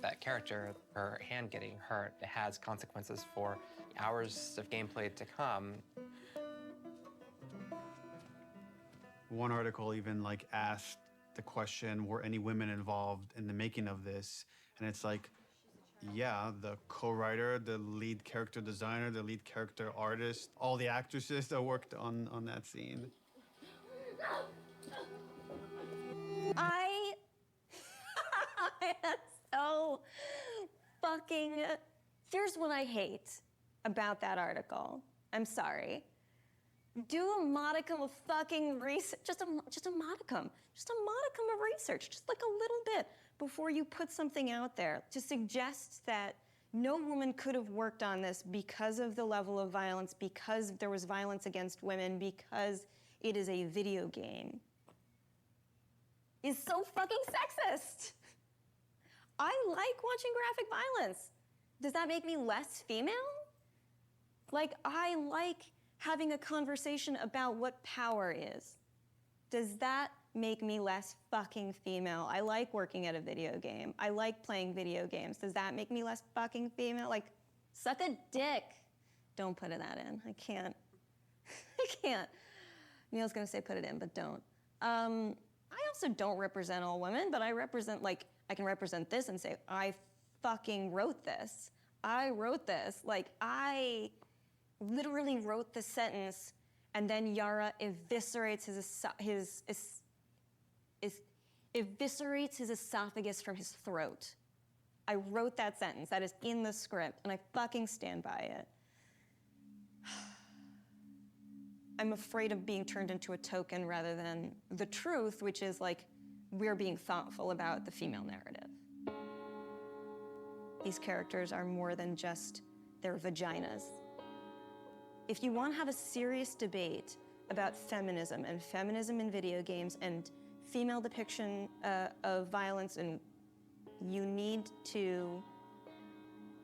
That character, her hand getting hurt, it has consequences for hours of gameplay to come. One article even like asked the question, were any women involved in the making of this? And it's like, yeah, the co-writer, the lead character designer, the lead character artist, all the actresses that worked on that scene. I am so fucking... Here's what I hate about that article. I'm sorry. Do a modicum of fucking research, just a modicum of research, just like a little bit, before you put something out there to suggest that no woman could have worked on this because of the level of violence, because there was violence against women, because it is a video game. is so fucking sexist. I like watching graphic violence. Does that make me less female? Like, I like having a conversation about what power is. Does that make me less fucking female? I like working at a video game. I like playing video games. Does that make me less fucking female? Like, suck a dick. Don't put that in. I can't. I can't. Neil's gonna say put it in, but don't. I also don't represent all women, but I represent, like, I can represent this and say, I fucking wrote this. I wrote this. Like, I literally wrote the sentence, and then Yara eviscerates eviscerates his esophagus from his throat. I wrote that sentence. That is in the script, and I fucking stand by it. I'm afraid of being turned into a token rather than the truth, which is like, we're being thoughtful about the female narrative. These characters are more than just their vaginas. If you want to have a serious debate about feminism and feminism in video games and female depiction of violence, and you need to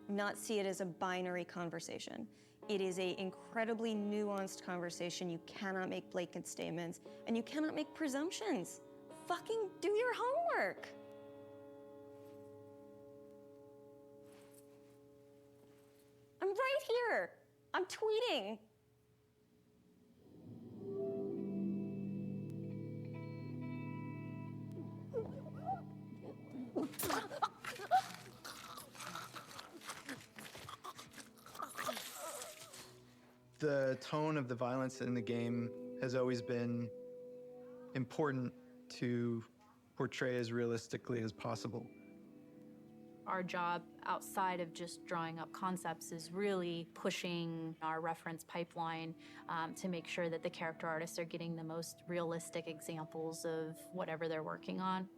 not see it as a binary conversation. It is an incredibly nuanced conversation. You cannot make blanket statements, and you cannot make presumptions. Fucking do your homework. I'm right here. I'm tweeting. The tone of the violence in the game has always been important to portray as realistically as possible. Our job outside of just drawing up concepts is really pushing our reference pipeline to make sure that the character artists are getting the most realistic examples of whatever they're working on.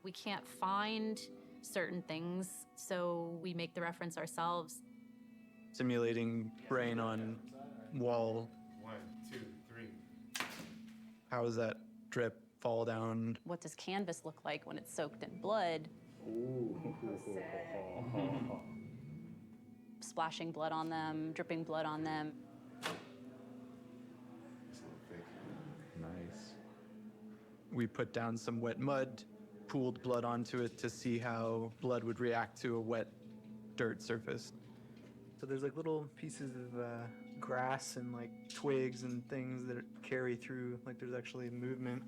We can't find certain things, so we make the reference ourselves. Simulating brain on wall. 1, 2, 3. How does that drip fall down? What does canvas look like when it's soaked in blood? Ooh. Splashing blood on them, dripping blood on them. Nice. We put down some wet mud, pooled blood onto it to see how blood would react to a wet dirt surface. So there's like little pieces of grass and like twigs and things that carry through, like there's actually movement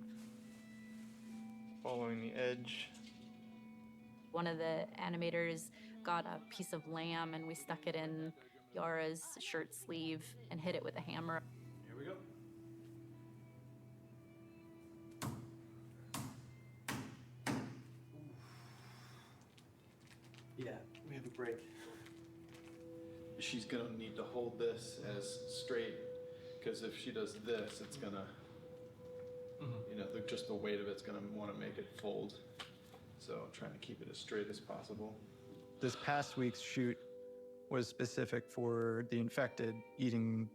following the edge. One of the animators got a piece of lamb and we stuck it in Yara's shirt sleeve and hit it with a hammer. Here we go. Yeah, we have a break. She's gonna need to hold this as straight, because if she does this, it's gonna, you know, just the weight of it's gonna want to make it fold. So trying to keep it as straight as possible. This past week's shoot was specific for the infected eating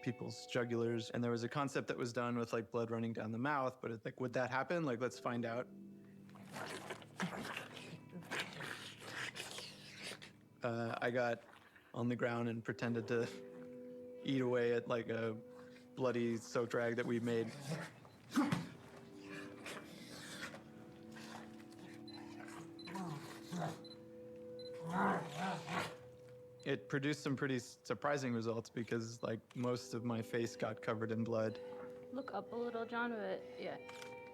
people's jugulars, and there was a concept that was done with like blood running down the mouth, but it's like, would that happen? Like, let's find out. I got on the ground and pretended to eat away at like a bloody soaked rag that we made. It produced some pretty surprising results because like most of my face got covered in blood. Look up a little, John, but yeah.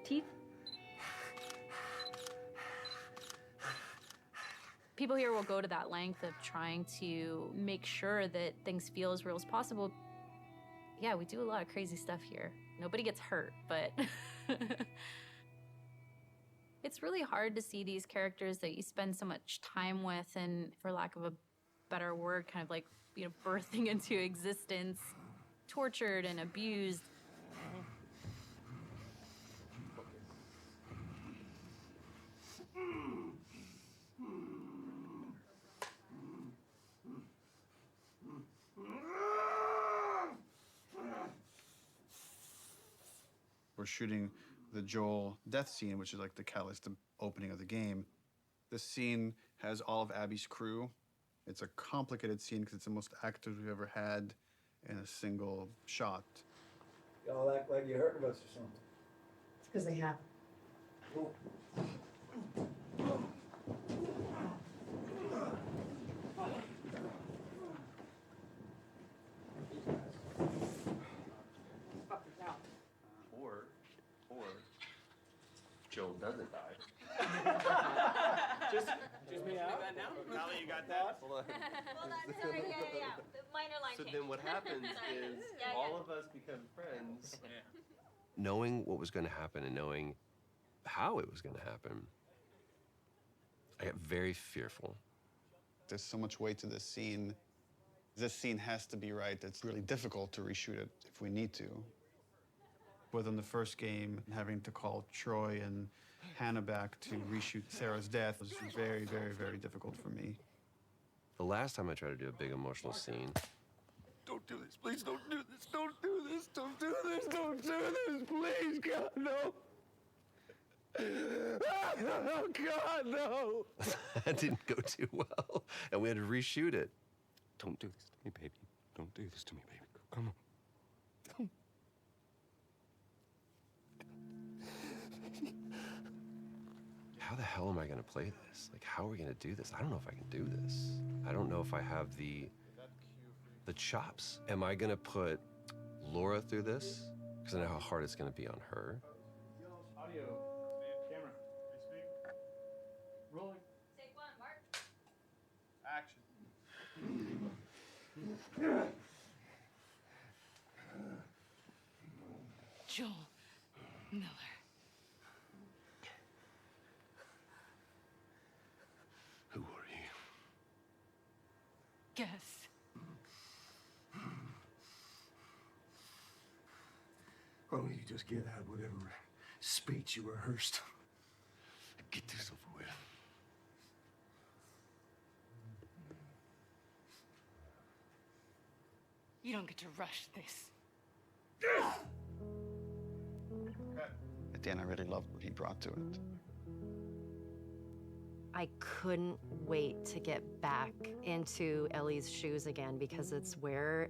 Teeth? People here will go to that length of trying to make sure that things feel as real as possible. Yeah, we do a lot of crazy stuff here. Nobody gets hurt, but it's really hard to see these characters that you spend so much time with and, for lack of a better word, kind of like, you know, birthing into existence, tortured and abused. We're shooting the Joel death scene, which is like the catalyst, the opening of the game. This scene has all of Abby's crew. It's a complicated scene because it's the most actors we've ever had in a single shot. Y'all act like you're hurting us or something. It's because they have. Or Joel doesn't die. Just me out. Now that you got that, hold on. Hold on, sorry, yeah. Minor line So change. then what happens is Yeah, all of us become friends. Knowing what was going to happen and knowing how it was going to happen, I got very fearful. There's so much weight to this scene. This scene has to be right. It's really difficult to reshoot it if we need to. Within the first game, having to call Troy and Hannah back to reshoot Sarah's death was very, very, very difficult for me. The last time I tried to do a big emotional scene, Don't do this, please don't do this, don't do this, don't do this, don't do this, please, God, no. Oh, God, no. that didn't go too well, and we had to reshoot it. Don't do this to me, baby. Don't do this to me, baby. Come on. How the hell am I going to play this? Like, how are we going to do this? I don't know if I can do this. I don't know if I have the chops. Am I going to put Laura through this? Because I know how hard it's going to be on her. Audio. Camera. Rolling. Take one, Mark. Action. Joel Miller. Who are you? Guess. Why don't you just get out whatever speech you rehearsed? Get this over with. You don't get to rush this. At the end, I really loved what he brought to it. I couldn't wait to get back into Ellie's shoes again because it's where,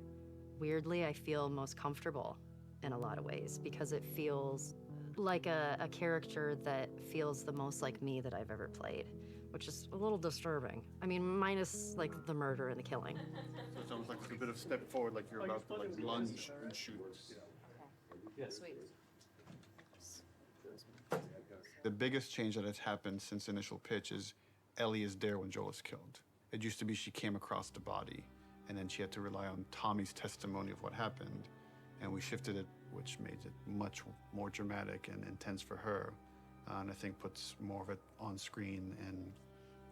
weirdly, I feel most comfortable in a lot of ways because it feels like a character that feels the most like me that I've ever played, which is a little disturbing. I mean, minus like the murder and the killing. So it's almost like a bit of step forward, like you're about to like lunge and shoot. Sweet. The biggest change that has happened since initial pitch is Ellie is there when Joel is killed. It used to be she came across the body, and then she had to rely on Tommy's testimony of what happened, and we shifted it, which made it much more dramatic and intense for her, and I think puts more of it on screen and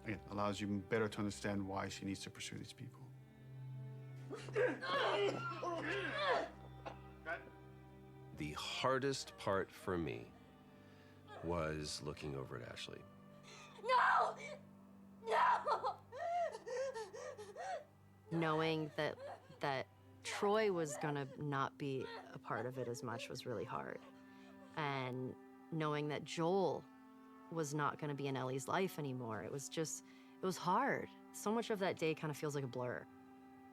again, allows you better to understand why she needs to pursue these people. The hardest part for me was looking over at Ashley. No! No! Knowing that Troy was gonna not be a part of it as much was really hard. And knowing that Joel was not gonna be in Ellie's life anymore, it was hard. So much of that day kind of feels like a blur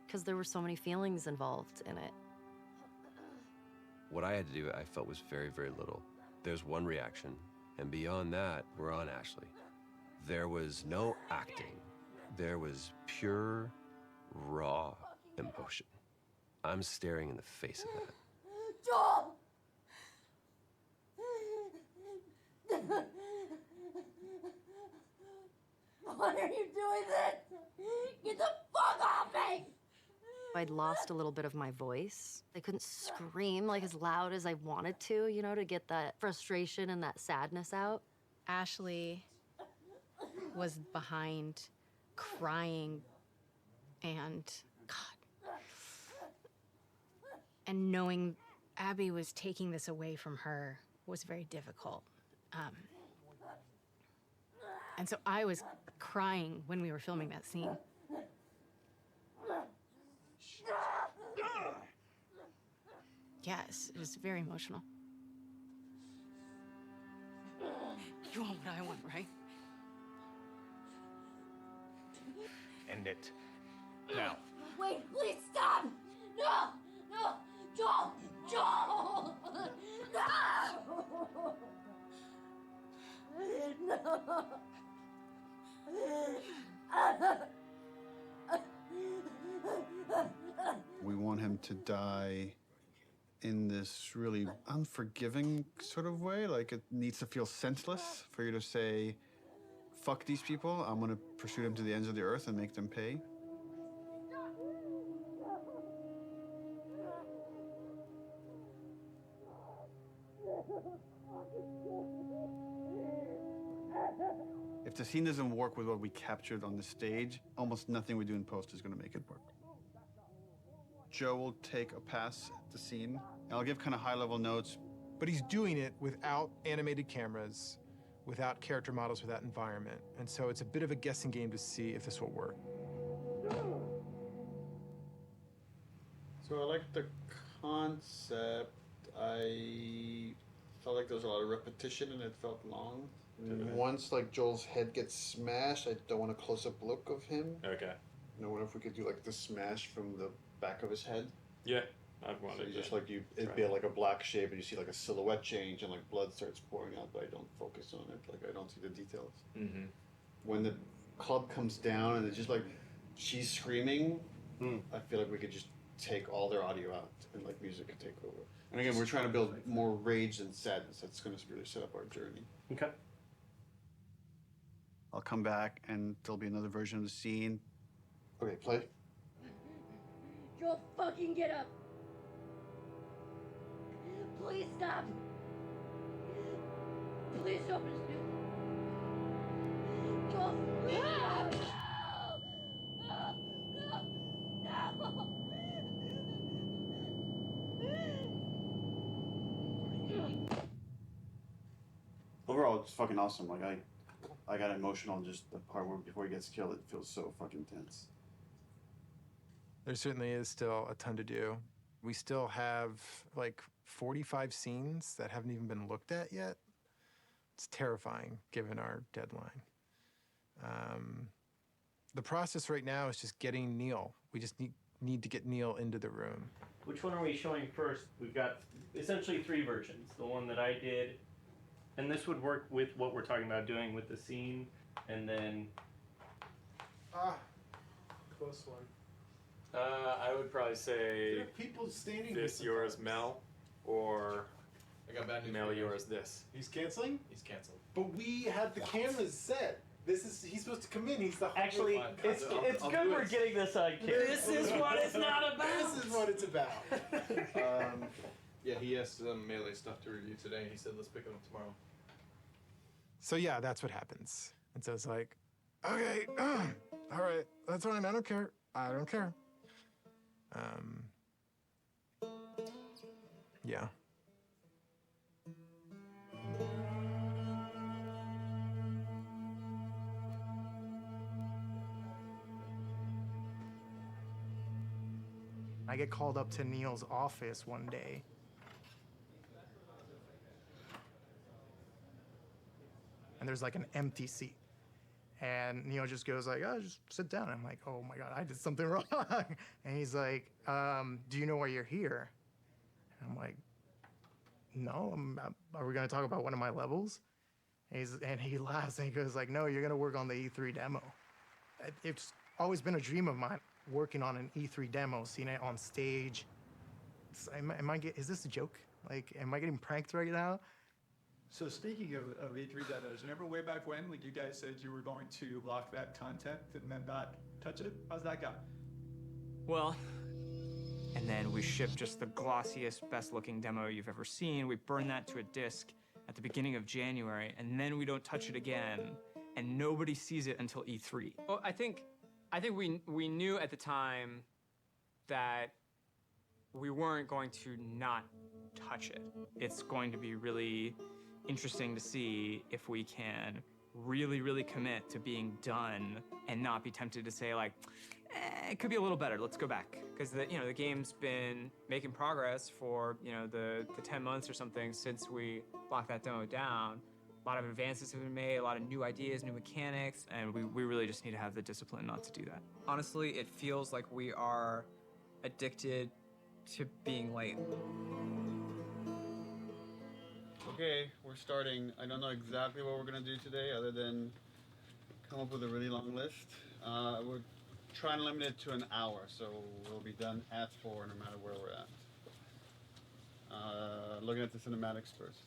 because there were so many feelings involved in it. What I had to do, I felt was very, very little. There's one reaction, and beyond that, we're on Ashley. There was no acting. There was pure, raw emotion. I'm staring in the face of that. Joel! Why are you doing this? Get the fuck off me! I'd lost a little bit of my voice. I couldn't scream like as loud as I wanted to, you know, to get that frustration and that sadness out. Ashley was behind, crying, and God. And knowing Abby was taking this away from her was very difficult. And so I was crying when we were filming that scene. Yes, it was very emotional. You want what I want, right? End it. Now. Wait, please stop! No! No! Joel! Joel! No! No! We want him to die in this really unforgiving sort of way. Like, it needs to feel senseless for you to say, fuck these people, I'm gonna pursue them to the ends of the earth and make them pay. If the scene doesn't work with what we captured on the stage, almost nothing we do in post is gonna make it work. Joe will take a pass at the scene, and I'll give kind of high-level notes. But he's doing it without animated cameras, without character models, without environment. And so it's a bit of a guessing game to see if this will work. So I like the concept. I felt like there was a lot of repetition and it felt long. Once like Joel's head gets smashed, I don't want a close-up look of him. Okay. You know, what if we could do like the smash from the back of his head? Yeah, I'd want So it. you just like it'd be like a black shape, and you see like a silhouette change, and like blood starts pouring out, but I don't focus on it. Like I don't see the details. Mm-hmm. When the club comes down and it's just like she's screaming, I feel like we could just take all their audio out and like music could take over. And again, we're trying to build more rage than sadness. That's going to really set up our journey. Okay. I'll come back and there'll be another version of the scene. Okay, play. Joel, fucking get up! Please stop! Please don't pursue. Joel, please stop! No! Overall, it's fucking awesome. Like I got emotional just the part where before he gets killed. It feels so fucking tense. There certainly is still a ton to do. We still have like 45 scenes that haven't even been looked at yet. It's terrifying given our deadline. The process right now is just getting Neil. We just need to get Neil into the room. Which one are we showing first? We've got essentially 3 versions. The one that I did, and this would work with what we're talking about doing with the scene, and then... Close one. I would probably say There are people standing this, here yours, sometimes. Mel, or I got bad news Mel, for you. yours, this. He's canceling? He's canceled. But we had the cameras set. He's supposed to come in. He's the Actually, it's good we're getting this on camera. This is what it's not about. This is what it's about. Yeah, he has some melee stuff to review today. He said let's pick it up tomorrow. So yeah, that's what happens. And so it's like, okay, all right, that's fine. I don't care. I don't care. Yeah. I get called up to Neil's office one day. And there's like an empty seat. And Neil just goes like, oh, just sit down. I'm like, oh my God, I did something wrong. And he's like, do you know why you're here? And I'm like, no, are we gonna talk about one of my levels? And he laughs and he goes like, no, you're gonna work on the E3 demo. It's always been a dream of mine, working on an E3 demo, seeing it on stage. Is this a joke? Like, am I getting pranked right now? So speaking of E3 demos, remember way back when, like you guys said you were going to block that content and then not touch it? How's that gone? Well, and then we shipped just the glossiest, best-looking demo you've ever seen. We burned that to a disc at the beginning of January, and then we don't touch it again, and nobody sees it until E3. Well, I think we knew at the time that we weren't going to not touch it. It's going to be really interesting to see if we can really, really commit to being done and not be tempted to say like, it could be a little better, let's go back. Because the game's been making progress for, the 10 months or something since we locked that demo down. A lot of advances have been made, a lot of new ideas, new mechanics, and we really just need to have the discipline not to do that. Honestly, it feels like we are addicted to being late. Okay, we're starting. I don't know exactly what we're gonna do today other than come up with a really long list. We're trying to limit it to an hour, so we'll be done at 4 no matter where we're at. Looking at the cinematics first.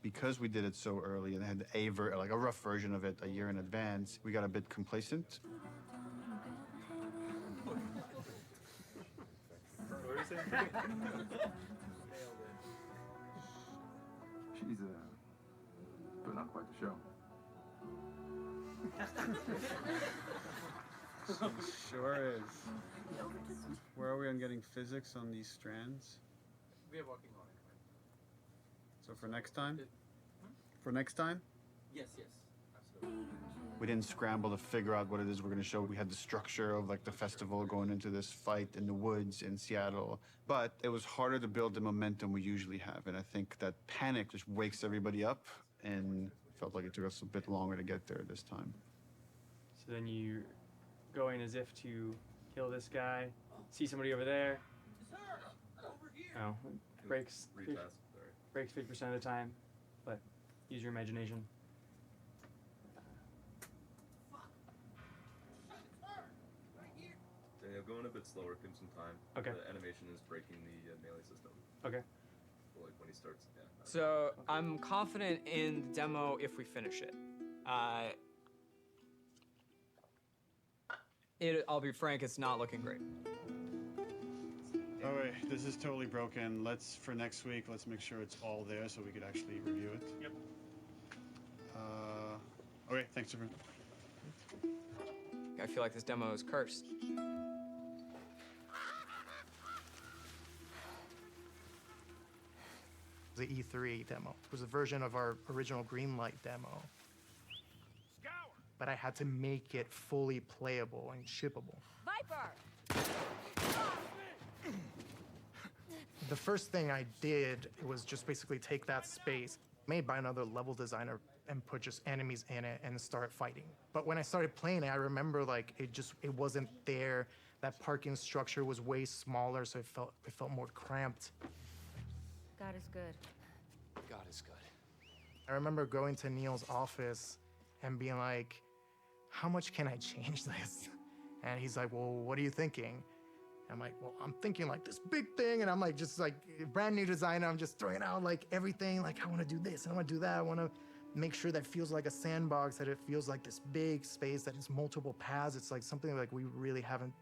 Because we did it so early and had a rough version of it a year in advance, we got a bit complacent. She's putting on quite the show. Sure is. Where are we on getting physics on these strands? We are working on it. So for next time? For next time? Yes, absolutely. We didn't scramble to figure out what it is we're going to show. We had the structure of like the festival going into this fight in the woods in Seattle. But it was harder to build the momentum we usually have. And I think that panic just wakes everybody up, and felt like it took us a bit longer to get there this time. So then you go in as if to kill this guy, see somebody over there. Oh, breaks 50% of the time, but use your imagination. Daniel, going a bit slower, give him some time. Okay. The animation is breaking the melee system. Okay. So, like when he starts, yeah. So I'm confident in the demo if we finish it. I'll be frank, it's not looking great. All right, this is totally broken. For next week, let's make sure it's all there so we could actually review it. Yep. Okay, thanks, everyone. I feel like this demo is cursed. The E3 demo. It was a version of our original Greenlight demo. But I had to make it fully playable and shippable. Viper! The first thing I did was just basically take that space made by another level designer and put just enemies in it and start fighting. But when I started playing it, I remember like it wasn't there. That parking structure was way smaller, so it felt more cramped. God is good. God is good. I remember going to Neil's office and being like, how much can I change this? And he's like, well, what are you thinking? I'm like, well, I'm thinking like this big thing, and I'm like, just like brand new designer, I'm just throwing out like everything, like I want to do this, and I want to do that, I want to make sure that it feels like a sandbox, that it feels like this big space, that it's multiple paths, it's like something like we really haven't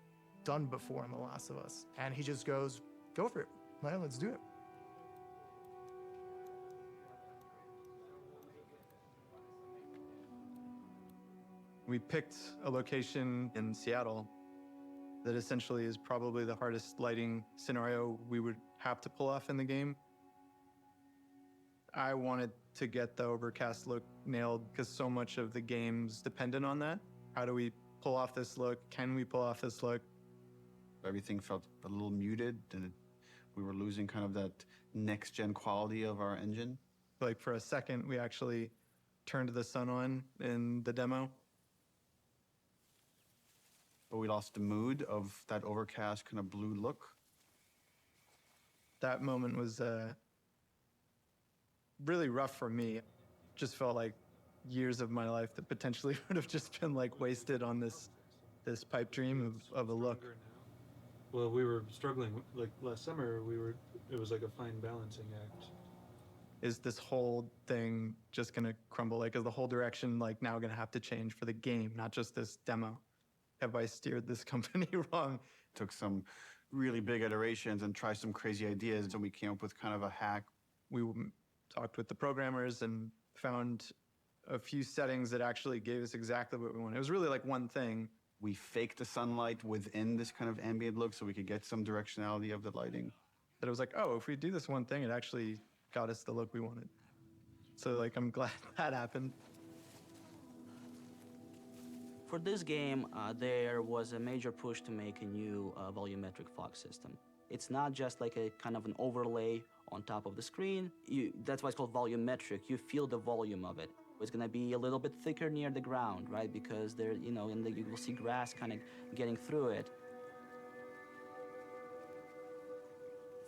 done before in The Last of Us. And he just goes, go for it, well, let's do it. We picked a location in Seattle that essentially is probably the hardest lighting scenario we would have to pull off in the game. I wanted to get the overcast look nailed because so much of the game's dependent on that. How do we pull off this look? Can we pull off this look? Everything felt a little muted, and we were losing kind of that next-gen quality of our engine. Like for a second, we actually turned the sun on in the demo. But we lost the mood of that overcast kind of blue look. That moment was really rough for me. Just felt like years of my life that potentially would have just been like wasted on this pipe dream of a look. Well, we were struggling, like last summer, it was like a fine balancing act. Is this whole thing just gonna crumble? Like, is the whole direction like now gonna have to change for the game, not just this demo? Have I steered this company wrong? Took some really big iterations and tried some crazy ideas, and we came up with kind of a hack. We talked with the programmers and found a few settings that actually gave us exactly what we wanted. It was really like one thing. We faked the sunlight within this kind of ambient look so we could get some directionality of the lighting. That it was like, oh, if we do this one thing, it actually got us the look we wanted. So like, I'm glad that happened. For this game, there was a major push to make a new volumetric fog system. It's not just like a kind of an overlay on top of the screen. That's why it's called volumetric. You feel the volume of it. It's gonna be a little bit thicker near the ground, right? Because there, you know, you will see grass kind of getting through it.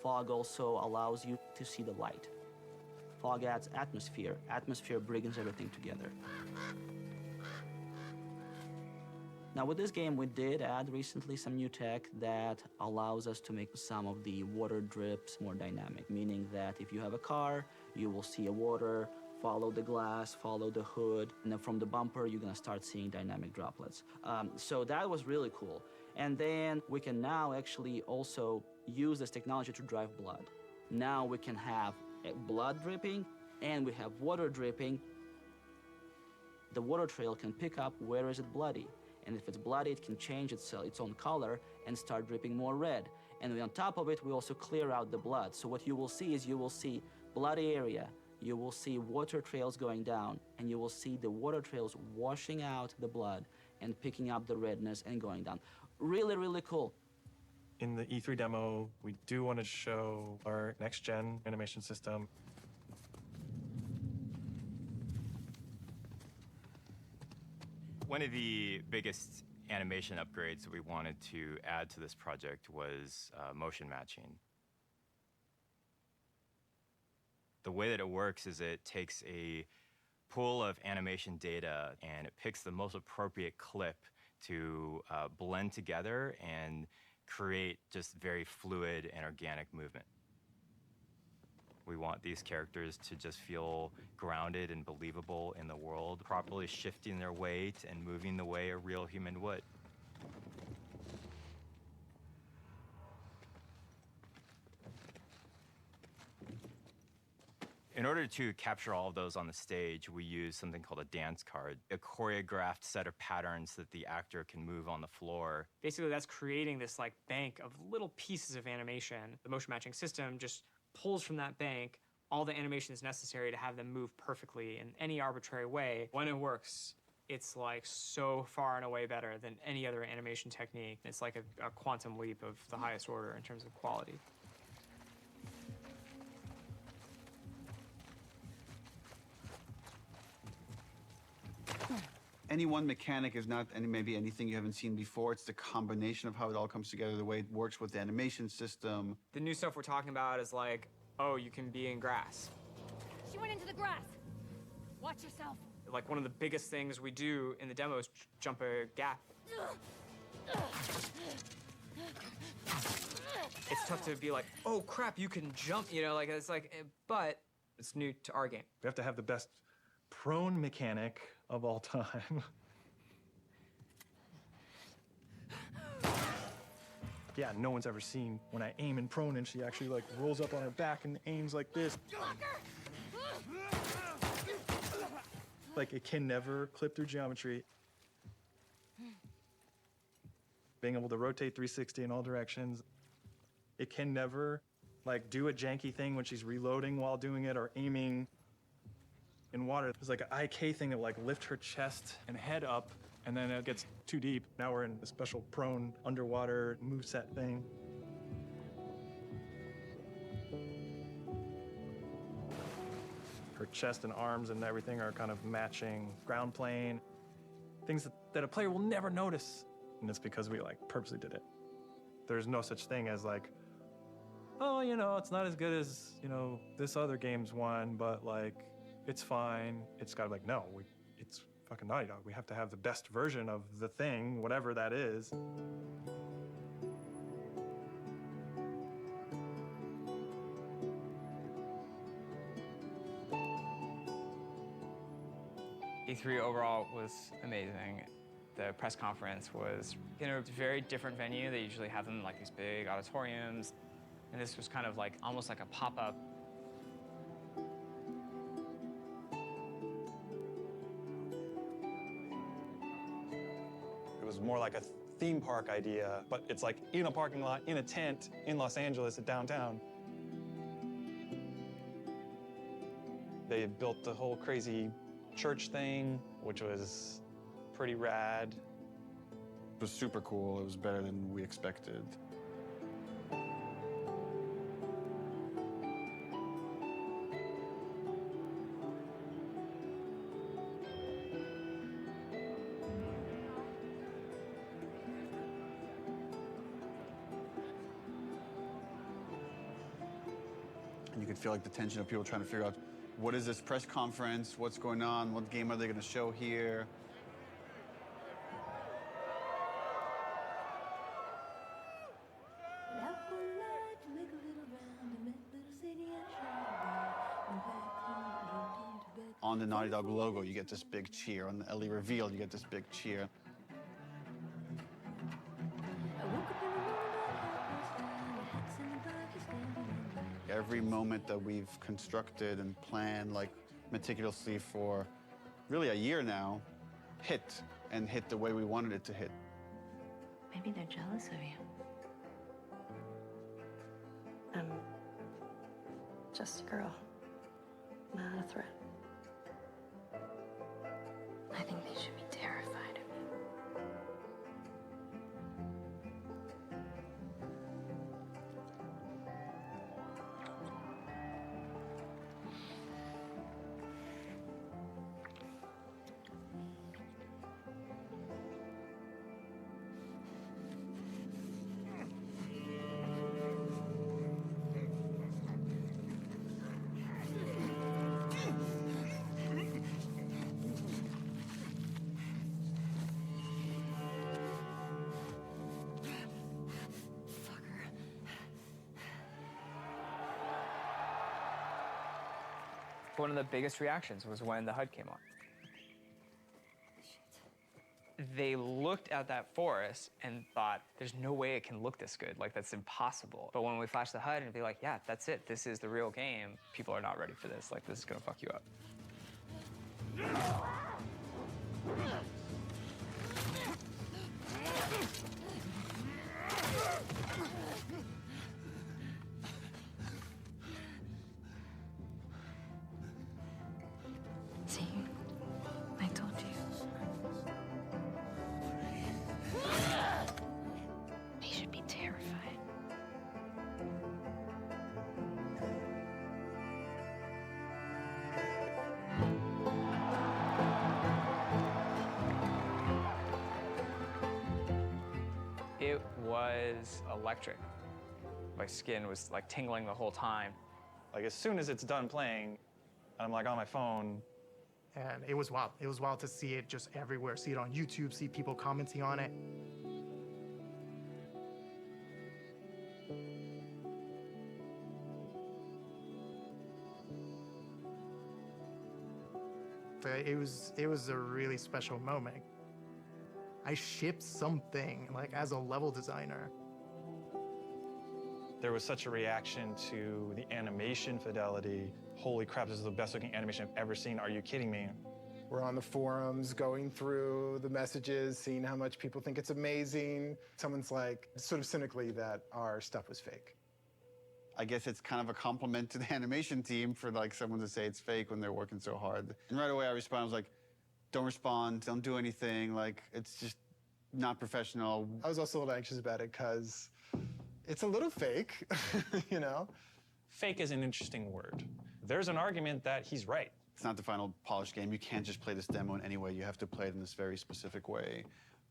Fog also allows you to see the light. Fog adds atmosphere. Atmosphere brings everything together. Now with this game, we did add recently some new tech that allows us to make some of the water drips more dynamic, meaning that if you have a car, you will see a water, follow the glass, follow the hood, and then from the bumper, you're gonna start seeing dynamic droplets. So that was really cool. And then we can now actually also use this technology to drive blood. Now we can have blood dripping and we have water dripping. The water trail can pick up where is it bloody. And if it's bloody, it can change its own color and start dripping more red. And on top of it, we also clear out the blood. So what you will see is you will see bloody area, you will see water trails going down, and you will see the water trails washing out the blood and picking up the redness and going down. Really, really cool. In the E3 demo, we do want to show our next-gen animation system. One of the biggest animation upgrades that we wanted to add to this project was motion matching. The way that it works is it takes a pool of animation data and it picks the most appropriate clip to blend together and create just very fluid and organic movement. We want these characters to just feel grounded and believable in the world, properly shifting their weight and moving the way a real human would. In order to capture all of those on the stage, we use something called a dance card, a choreographed set of patterns that the actor can move on the floor. Basically, that's creating this like bank of little pieces of animation. The motion matching system just pulls from that bank all the animations necessary to have them move perfectly in any arbitrary way. When it works, it's like so far and away better than any other animation technique. It's like a quantum leap of the highest order in terms of quality. Any one mechanic is not maybe anything you haven't seen before. It's the combination of how it all comes together, the way it works with the animation system. The new stuff we're talking about is like, oh, you can be in grass. She went into the grass. Watch yourself. Like one of the biggest things we do in the demo is jump a gap. It's tough to be like, oh crap, you can jump, you know, like it's like, but it's new to our game. We have to have the best prone mechanic of all time. Yeah, no one's ever seen when I aim in prone and she actually like rolls up on her back and aims like this. Like it can never clip through geometry. Being able to rotate 360 in all directions. It can never like do a janky thing when she's reloading while doing it or aiming in water. There's like an IK thing that like lift her chest and head up, and then it gets too deep. Now we're in a special prone underwater moveset thing. Her chest and arms and everything are kind of matching ground plane. Things that a player will never notice. And it's because we like purposely did it. There's no such thing as like, oh, you know, it's not as good as, you know, this other game's one, but like, it's fine. It's gotta be like, no, it's fucking Naughty Dog. We have to have the best version of the thing, whatever that is. E3 overall was amazing. The press conference was in a very different venue. They usually have them in like these big auditoriums. And this was kind of like, almost like a pop-up. It was more like a theme park idea, but it's like in a parking lot, in a tent, in Los Angeles at downtown. They had built the whole crazy church thing, which was pretty rad. It was super cool. It was better than we expected. You could feel like the tension of people trying to figure out, what is this press conference? What's going on? What game are they going to show here? On the Naughty Dog logo, you get this big cheer. On the Ellie reveal, you get this big cheer. Every moment that we've constructed and planned like meticulously for really a year now hit, and hit the way we wanted it to hit. Maybe they're jealous of you. I'm just a girl, not a threat. I think they should be terrified of me. One of the biggest reactions was when the HUD came on. They looked at that forest and thought, there's no way it can look this good. Like, that's impossible. But when we flash the HUD and be like, yeah, that's it. This is the real game. People are not ready for this. Like, this is gonna fuck you up. See, I told you. They should be terrified. It was electric. My skin was like tingling the whole time. Like, as soon as it's done playing, I'm like on my phone. And it was wild. It was wild to see it just everywhere. See it on YouTube, see people commenting on it. It was a really special moment. I shipped something, like, as a level designer. There was such a reaction to the animation fidelity. Holy crap, this is the best looking animation I've ever seen. Are you kidding me? We're on the forums, going through the messages, seeing how much people think it's amazing. Someone's like, sort of cynically, that our stuff was fake. I guess it's kind of a compliment to the animation team for like someone to say it's fake when they're working so hard. And right away I responded, I was like, don't respond, don't do anything. Like, it's just not professional. I was also a little anxious about it because it's a little fake, you know? Fake is an interesting word. There's an argument that he's right. It's not the final polished game. You can't just play this demo in any way. You have to play it in this very specific way.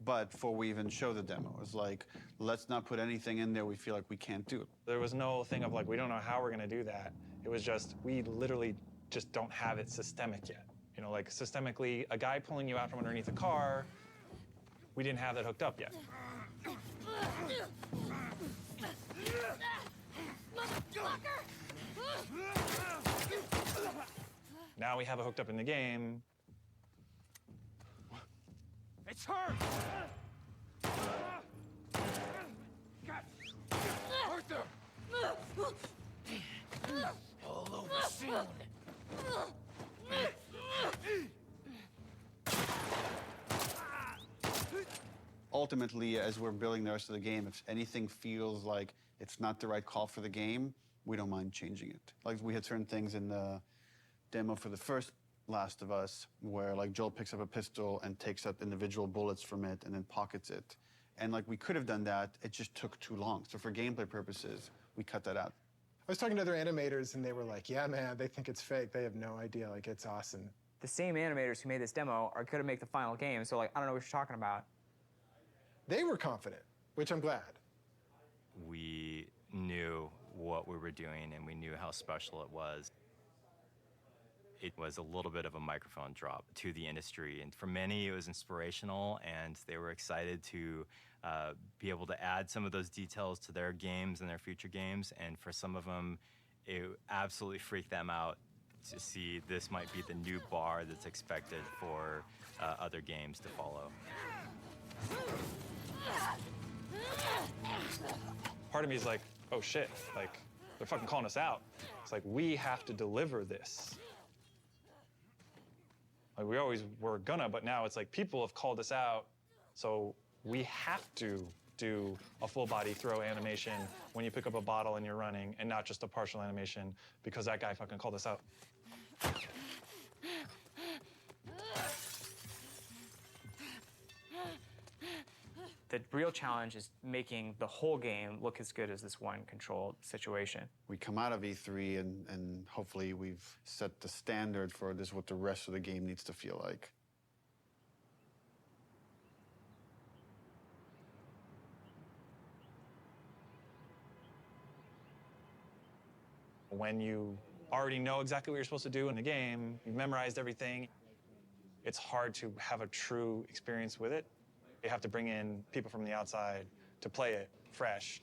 But before we even show the demo, it's like, let's not put anything in there we feel like we can't do. There was no thing of like, we don't know how we're gonna do that. It was just, we literally just don't have it systemic yet. You know, like systemically, a guy pulling you out from underneath a car, we didn't have that hooked up yet. Now we have it hooked up in the game. It's her! Arthur! All over soon. Ultimately, as we're building the rest of the game, if anything feels like it's not the right call for the game, we don't mind changing it. Like, we had certain things in the demo for the first Last of Us where like Joel picks up a pistol and takes out individual bullets from it and then pockets it. And like, we could have done that, it just took too long. So for gameplay purposes, we cut that out. I was talking to other animators and they were like, yeah, man, they think it's fake. They have no idea, like, it's awesome. The same animators who made this demo are gonna make the final game, so like, I don't know what you're talking about. They were confident, which I'm glad. We knew what we were doing, and we knew how special it was. It was a little bit of a microphone drop to the industry, and for many, it was inspirational, and they were excited to be able to add some of those details to their games and their future games, and for some of them, it absolutely freaked them out to see this might be the new bar that's expected for other games to follow. Part of me is like, oh shit, like, they're fucking calling us out. It's like, we have to deliver this. Like, we always were gonna, but now it's like, people have called us out, so we have to do a full body throw animation when you pick up a bottle and you're running, and not just a partial animation, because that guy fucking called us out. The real challenge is making the whole game look as good as this one controlled situation. We come out of E3 and hopefully we've set the standard for this, what the rest of the game needs to feel like. When you already know exactly what you're supposed to do in the game, you've memorized everything, it's hard to have a true experience with it. You have to bring in people from the outside to play it fresh.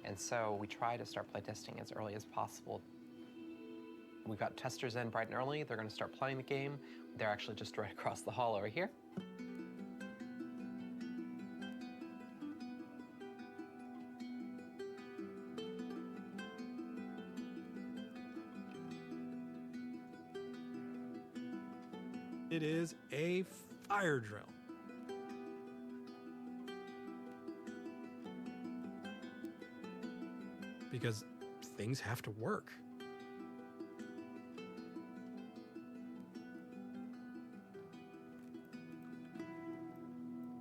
And so we try to start playtesting as early as possible. We've got testers in bright and early. They're going to start playing the game. They're actually just right across the hall over here. It is a fire drill. Because things have to work.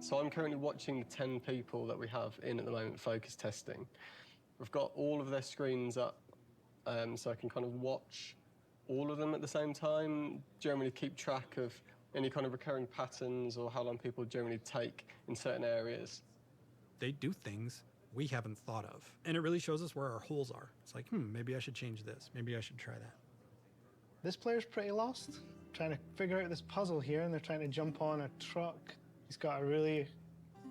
So I'm currently watching the 10 people that we have in at the moment focus testing. We've got all of their screens up, so I can kind of watch all of them at the same time, generally keep track of any kind of recurring patterns or how long people generally take in certain areas. They do things we haven't thought of. And it really shows us where our holes are. It's like, maybe I should change this. Maybe I should try that. This player's pretty lost, trying to figure out this puzzle here, and they're trying to jump on a truck. He's got a really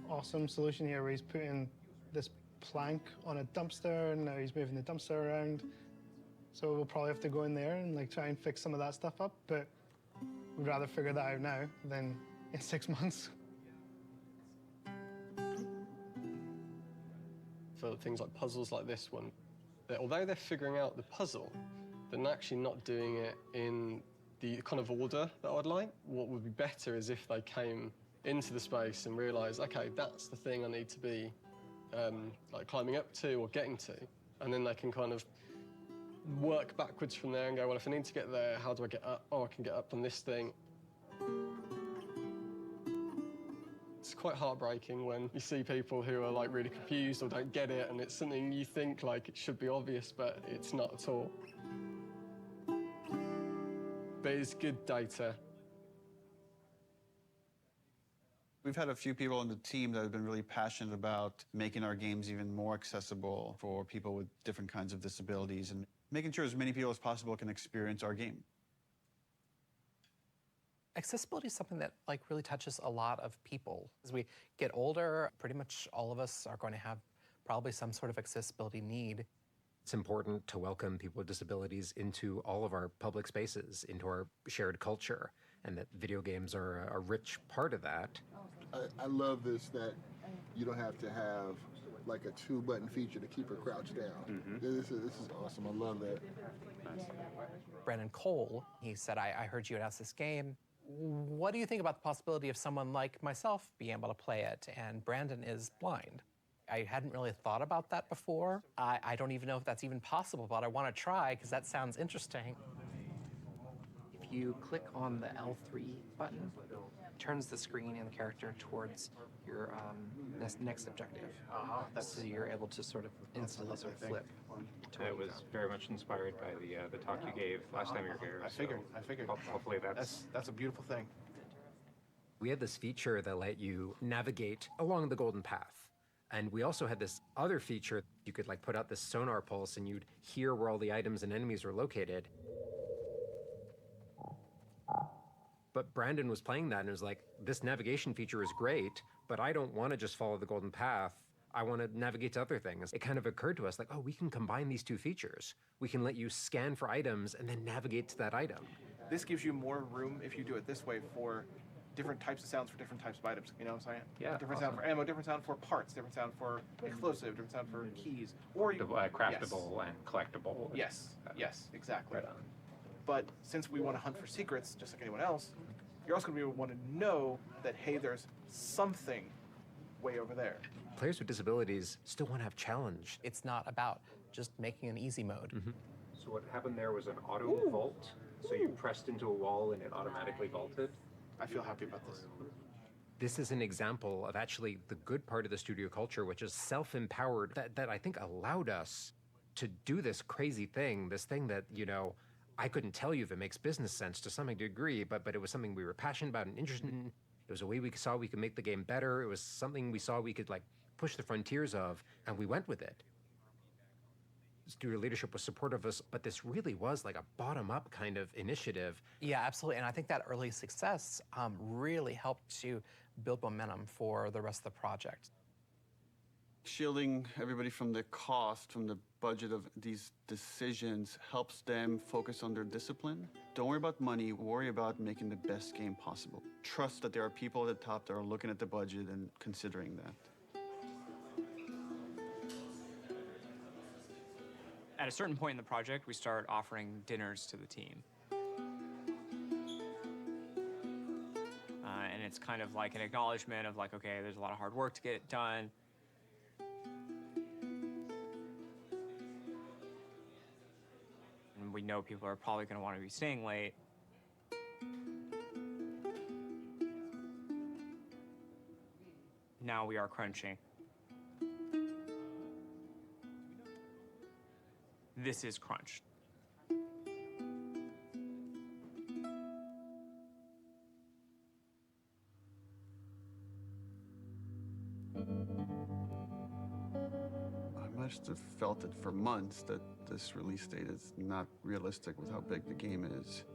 awesome solution here where he's putting this plank on a dumpster, and now he's moving the dumpster around. So we'll probably have to go in there and like try and fix some of that stuff up, but we'd rather figure that out now than in 6 months. For things like puzzles like this one, that although they're figuring out the puzzle, they're actually not doing it in the kind of order that I'd like. What would be better is if they came into the space and realized, okay, that's the thing I need to be like climbing up to or getting to, and then they can kind of work backwards from there and go, well, if I need to get there, how do I get up? Oh, I can get up on this thing. It's quite heartbreaking when you see people who are like really confused or don't get it, and it's something you think like it should be obvious, but it's not at all. But it's good data. We've had a few people on the team that have been really passionate about making our games even more accessible for people with different kinds of disabilities and making sure as many people as possible can experience our game. Accessibility is something that like really touches a lot of people. As we get older, pretty much all of us are going to have probably some sort of accessibility need. It's important to welcome people with disabilities into all of our public spaces, into our shared culture, and that video games are a rich part of that. I love this, that you don't have to have like a 2-button feature to keep her crouched down. This is awesome. I love that. Brandon Cole, he said, I heard you announce this game. What do you think about the possibility of someone like myself being able to play it? And Brandon is blind. I hadn't really thought about that before. I don't even know if that's even possible, but I want to try because that sounds interesting. If you click on the L3 button, it turns the screen and the character towards your next objective. So you're able to sort of instantly flip. It was very much inspired by the talk you gave last time you were here. I figured. Hopefully That's a beautiful thing. We had this feature that let you navigate along the golden path. And we also had this other feature. You could like put out this sonar pulse and you'd hear where all the items and enemies were located. But Brandon was playing that and was like, this navigation feature is great, but I don't want to just follow the golden path. I want to navigate to other things. It kind of occurred to us like, oh, we can combine these two features. We can let you scan for items and then navigate to that item. This gives you more room if you do it this way for different types of sounds for different types of items. You know what I'm saying? Yeah. Different sound for ammo, different sound for parts, different sound for explosive, different sound for keys. Or you Craftable and collectible. Yes, yes, exactly. Right on. But since we want to hunt for secrets, just like anyone else, you're also going to want to know that, hey, there's something way over there. Players with disabilities still want to have challenge. It's not about just making an easy mode. So what happened there was an auto vault. So you pressed into a wall and it automatically vaulted. I feel happy about this. This is an example of actually the good part of the studio culture, which is self-empowered, that I think allowed us to do this crazy thing, this thing that, you know, I couldn't tell you if it makes business sense to some degree, but it was something we were passionate about and interested in. It was a way we saw we could make the game better. It was something we saw we could like push the frontiers of, and we went with it. Studio leadership was supportive of us, but this really was like a bottom-up kind of initiative. Yeah, absolutely. And I think that early success really helped to build momentum for the rest of the project. Shielding everybody from the cost, from the budget of these decisions helps them focus on their discipline. Don't worry about money, worry about making the best game possible. Trust that there are people at the top that are looking at the budget and considering that. At a certain point in the project, we start offering dinners to the team. And it's kind of like an acknowledgement of like, okay, there's a lot of hard work to get it done. And we know people are probably going to want to be staying late. Now we are crunching. This is crunch. I must have felt it for months that this release date is not realistic with how big the game is.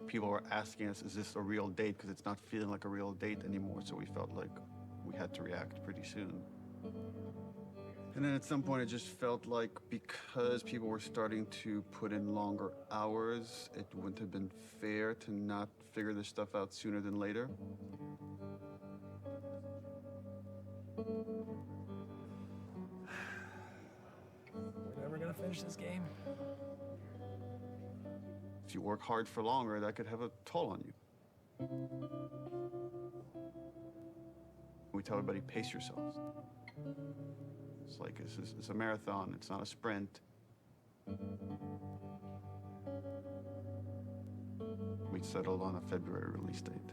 People were asking us, is this a real date? Because it's not feeling like a real date anymore, so we felt like we had to react pretty soon. And then at some point, it just felt like because people were starting to put in longer hours, it wouldn't have been fair to not figure this stuff out sooner than later. We're never gonna finish this game. If you work hard for longer, that could have a toll on you. We tell everybody, pace yourselves. It's like, it's a marathon, it's not a sprint. We settled on a February release date.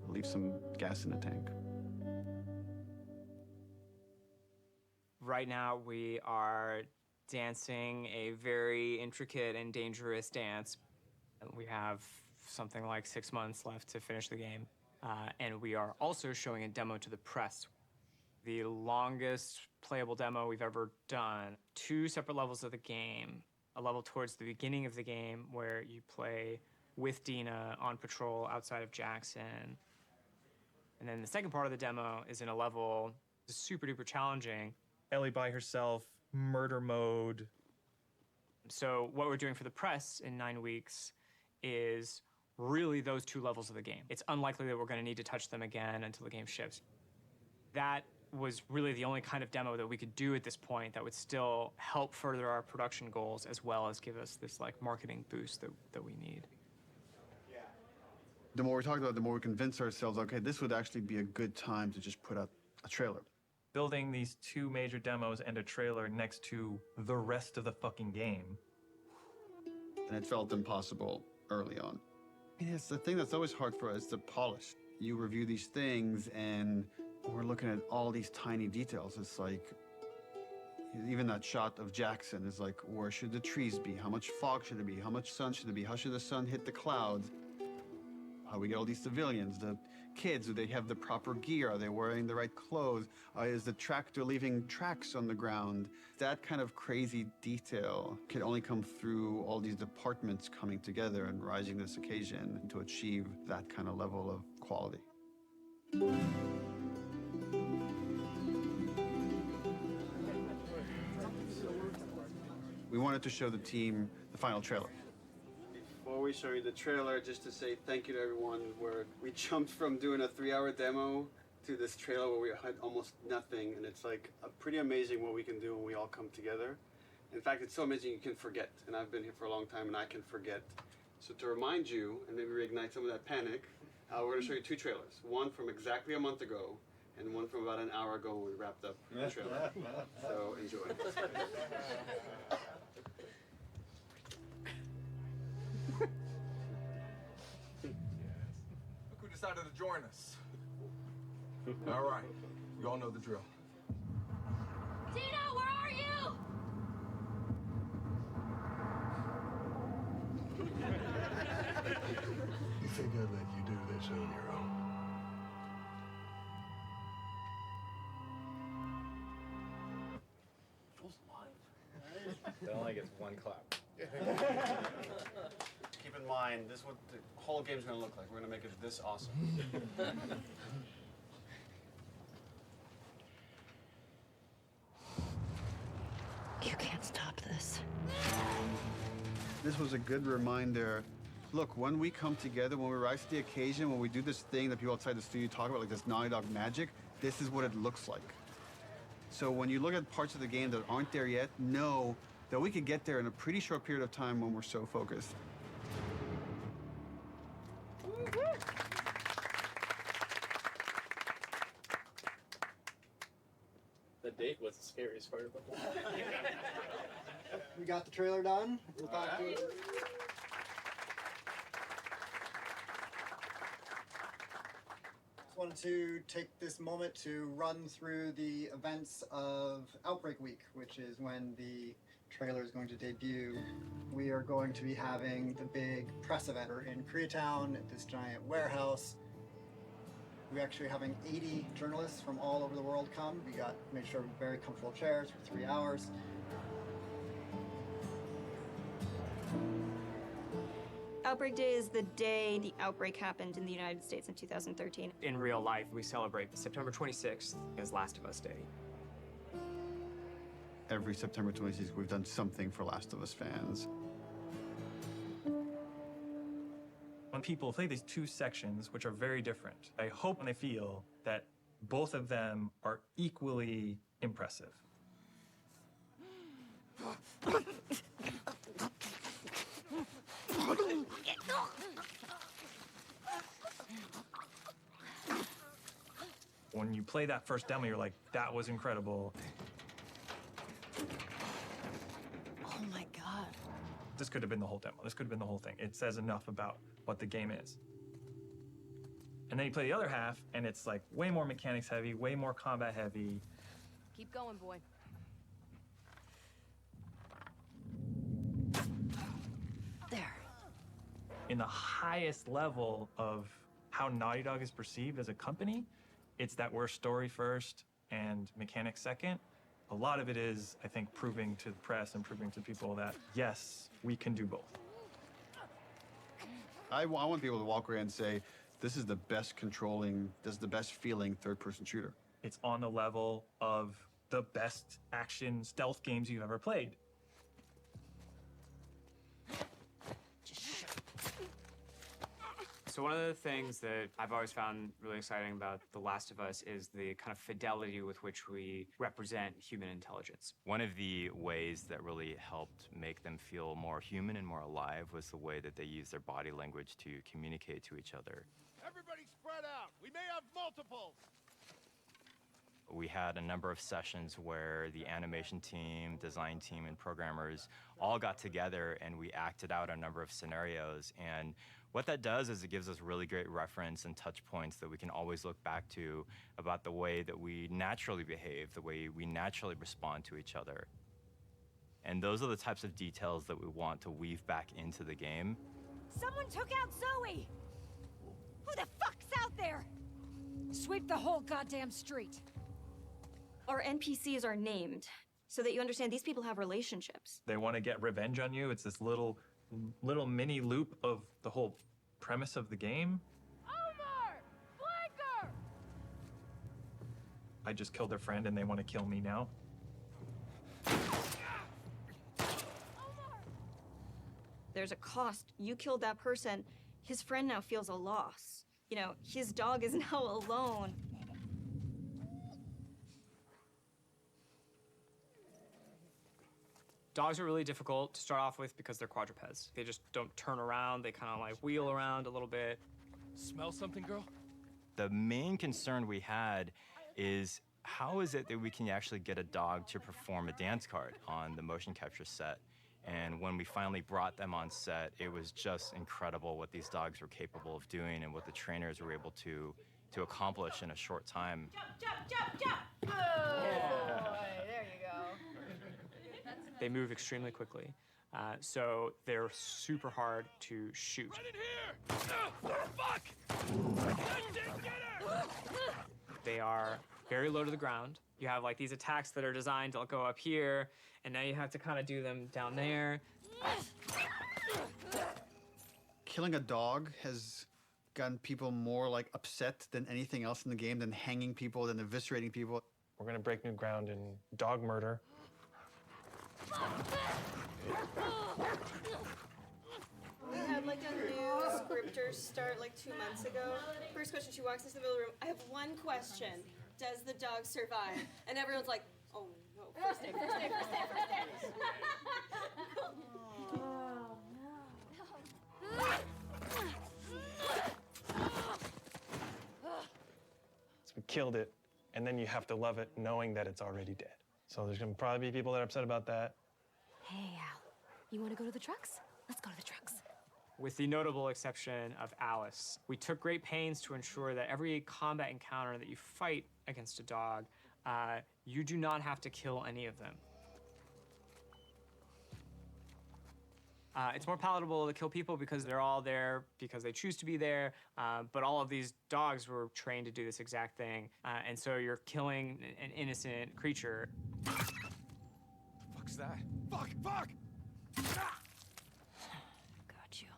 Leave some gas in the tank. Right now, we are dancing a very intricate and dangerous dance. We have something like 6 months left to finish the game. And we are also showing a demo to the press. The longest playable demo we've ever done. 2 separate levels of the game. A level towards the beginning of the game where you play with Dina on patrol outside of Jackson. And then the second part of the demo is in a level that's super duper challenging. Ellie by herself, murder mode. So what we're doing for the press in 9 weeks is really those 2 levels of the game. It's unlikely that we're going to need to touch them again until the game ships. That was really the only kind of demo that we could do at this point that would still help further our production goals as well as give us this like marketing boost that we need. The more we talked about it, the more we convinced ourselves, okay, this would actually be a good time to just put out a trailer. Building these 2 major demos and a trailer next to the rest of the fucking game. And it felt impossible early on. I mean, it's the thing that's always hard for us to polish. You review these things and we're looking at all these tiny details. It's like, Even that shot of Jackson is like, where should the trees be? How much fog should there be? How much sun should there be? How should the sun hit the clouds? How we get all these civilians, the kids, do they have the proper gear? Are they wearing the right clothes? Is the tractor leaving tracks on the ground? That kind of crazy detail can only come through all these departments coming together and rising this occasion to achieve that kind of level of quality. We wanted to show the team the final trailer. Before we show you the trailer, just to say thank you to everyone, where we jumped from doing a 3-hour demo to this trailer where we had almost nothing, and it's like pretty amazing what we can do when we all come together. In fact, it's so amazing you can forget, and I've been here for a long time and I can forget. So to remind you, and maybe reignite some of that panic, we're going to show you 2 trailers. One from exactly a month ago, and one from about an hour ago when we wrapped up the trailer. So enjoy. Look who decided to join us. All right, you all know the drill. Tino, where are you? You think I'd let you do this on your own? That only gets 1 clap. Keep in mind, this is what the whole game's going to look like. We're going to make it this awesome. You can't stop this. This was a good reminder. Look, when we come together, when we rise to the occasion, when we do this thing that people outside the studio talk about, like this Naughty Dog magic, this is what it looks like. So when you look at parts of the game that aren't there yet, know that we could get there in a pretty short period of time when we're so focused. The date was the scariest part of the whole thing. We got the trailer done. We'll talk to it. Just wanted to take this moment to run through the events of Outbreak Week, which is when the trailer is going to debut. We are going to be having the big press event in Koreatown at this giant warehouse. We're actually having 80 journalists from all over the world come. We made sure very comfortable chairs for 3 hours. Outbreak Day is the day the outbreak happened in the United States in 2013. In real life, we celebrate September 26th as Last of Us Day. Every September 26th, we've done something for Last of Us fans. When people play these 2 sections, which are very different, I hope and I feel that both of them are equally impressive. When you play that first demo, you're like, that was incredible. Oh my God. This could have been the whole demo. This could have been the whole thing. It says enough about what the game is. And then you play the other half, and it's like way more mechanics heavy, way more combat heavy. Keep going, boy. There. In the highest level of how Naughty Dog is perceived as a company, it's that we're story first and mechanics second. A lot of it is, I think, proving to the press and proving to people that, yes, we can do both. I want people to walk away and say, this is the best controlling, this is the best feeling third-person shooter. It's on the level of the best action stealth games you've ever played. So one of the things that I've always found really exciting about The Last of Us is the kind of fidelity with which we represent human intelligence. One of the ways that really helped make them feel more human and more alive was the way that they used their body language to communicate to each other. Everybody spread out. We may have multiples. We had a number of sessions where the animation team, design team, and programmers all got together and we acted out a number of scenarios. And what that does is it gives us really great reference and touch points that we can always look back to about the way that we naturally behave, the way we naturally respond to each other. And those are the types of details that we want to weave back into the game. Someone took out Zoe! Who the fuck's out there? Sweep the whole goddamn street. Our NPCs are named so that you understand these people have relationships. They want to get revenge on you. It's this little mini loop of the whole premise of the game. Omar! Flanker! I just killed their friend and they want to kill me now. There's a cost. You killed that person. His friend now feels a loss. You know, his dog is now alone. Dogs are really difficult to start off with because they're quadrupeds. They just don't turn around. They kind of like wheel around a little bit. Smell something, girl? The main concern we had is how is it that we can actually get a dog to perform a dance card on the motion capture set? And when we finally brought them on set, it was just incredible what these dogs were capable of doing and what the trainers were able to accomplish in a short time. Jump! Oh, there you go. They move extremely quickly. So they're super hard to shoot. Right in here! Fuck! I didn't get her! They are very low to the ground. You have like these attacks that are designed to go up here, and now you have to kind of do them down there. Killing a dog has gotten people more like upset than anything else in the game, than hanging people, than eviscerating people. We're gonna break new ground in dog murder. We had like a new scripter start like 2 months ago. First question, she walks into the middle of the room. I have one question. Does the dog survive? And everyone's like, oh no, first day. So we killed it, and then you have to love it knowing that it's already dead. So there's gonna probably be people that are upset about that. Hey, Al. You want to go to the trucks? Let's go to the trucks. With the notable exception of Alice, we took great pains to ensure that every combat encounter that you fight against a dog, you do not have to kill any of them. It's more palatable to kill people because they're all there because they choose to be there, but all of these dogs were trained to do this exact thing, and so you're killing an innocent creature. The fuck's that? Fuck! Ah! Got you.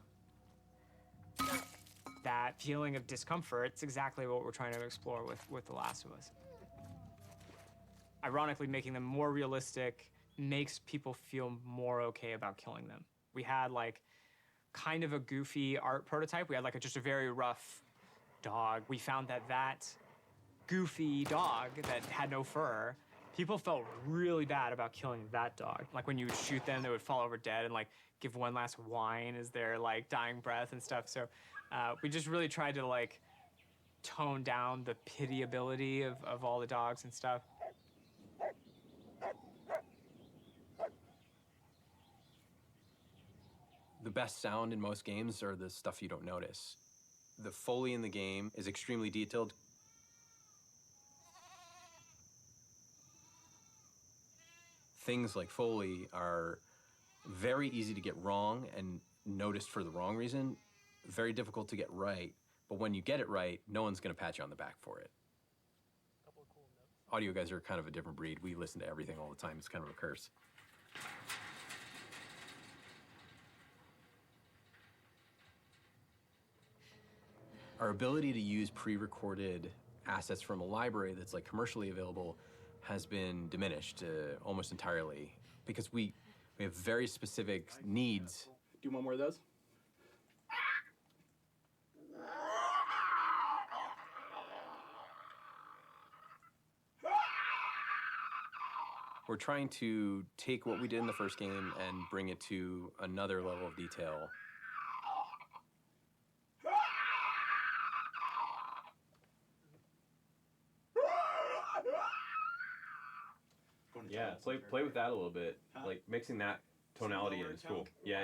That feeling of discomfort, it's exactly what we're trying to explore with The Last of Us. Ironically, making them more realistic makes people feel more okay about killing them. We had like kind of a goofy art prototype. We had like just a very rough dog. We found that goofy dog that had no fur, people felt really bad about killing that dog. Like when you would shoot them, they would fall over dead and like give one last whine as their like dying breath and stuff. So we just really tried to like tone down the pitiability of all the dogs and stuff. The best sound in most games are the stuff you don't notice. The Foley in the game is extremely detailed. Things like Foley are very easy to get wrong and noticed for the wrong reason, very difficult to get right. But when you get it right, no one's gonna pat you on the back for it. Audio guys are kind of a different breed. We listen to everything all the time. It's kind of a curse. Our ability to use pre-recorded assets from a library that's like commercially available has been diminished almost entirely because we have very specific needs. Do one more of those. We're trying to take what we did in the first game and bring it to another level of detail. Yeah, play with that a little bit. Like mixing that tonality in is cool. Yeah.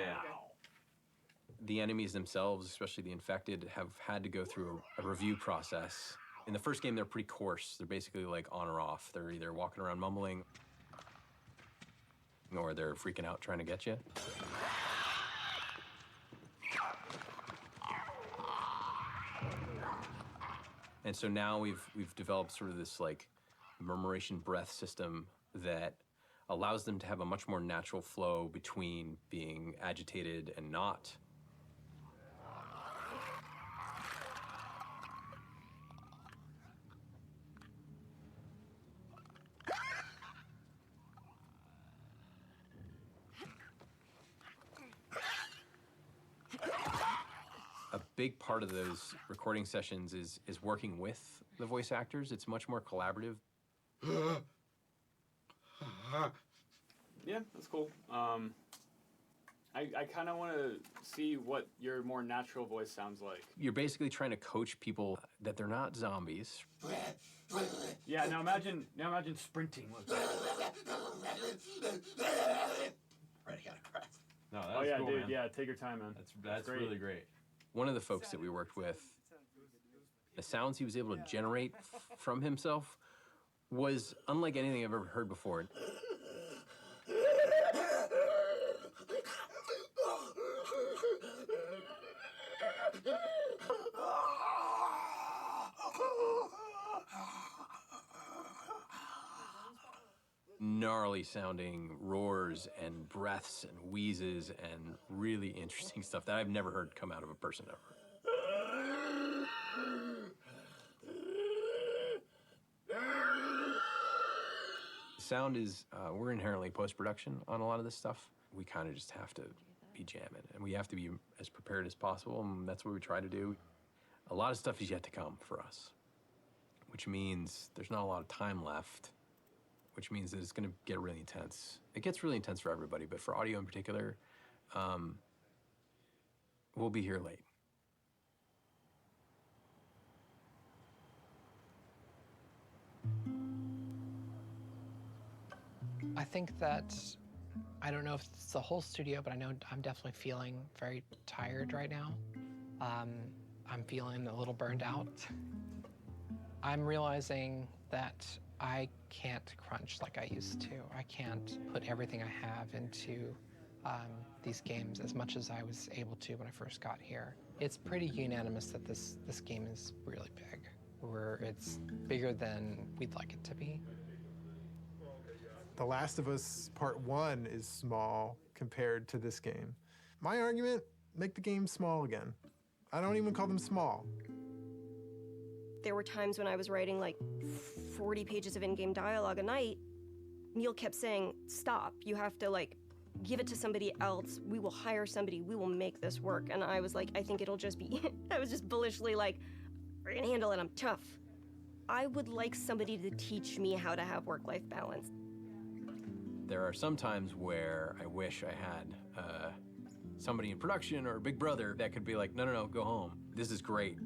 The enemies themselves, especially the infected, have had to go through a review process. In the first game, they're pretty coarse. They're basically like on or off. They're either walking around mumbling or they're freaking out trying to get you. And so now we've developed sort of this like murmuration breath system that allows them to have a much more natural flow between being agitated and not. A big part of those recording sessions is working with the voice actors. It's much more collaborative. Yeah, that's cool. I kind of want to see what your more natural voice sounds like. You're basically trying to coach people that they're not zombies. Yeah, now imagine sprinting like that. Already out of breath. No, Oh yeah, cool, dude. Man. Yeah, take your time, man. That's really great. One of the folks that we worked with, the sounds he was able to generate from himself was unlike anything I've ever heard before. Gnarly sounding roars and breaths and wheezes and really interesting stuff that I've never heard come out of a person ever. Sound is, we're inherently post-production on a lot of this stuff. We kind of just have to be jamming and we have to be as prepared as possible, and that's what we try to do. A lot of stuff is yet to come for us, which means there's not a lot of time left, which means that it's going to get really intense. It gets really intense for everybody, but for audio in particular, we'll be here late. I think that, I don't know if it's the whole studio, but I know I'm definitely feeling very tired right now. I'm feeling a little burned out. I'm realizing that I can't crunch like I used to. I can't put everything I have into these games as much as I was able to when I first got here. It's pretty unanimous that this game is really big, it's bigger than we'd like it to be. The Last of Us Part 1 is small compared to this game. My argument, make the game small again. I don't even call them small. There were times when I was writing like 40 pages of in-game dialogue a night. Neil kept saying, stop, you have to like give it to somebody else. We will hire somebody, we will make this work. And I was like, I think it'll just be, I was just bullishly like, I can handle it, I'm tough. I would like somebody to teach me how to have work-life balance. There are some times where I wish I had somebody in production or a big brother that could be like, no, go home. This is great.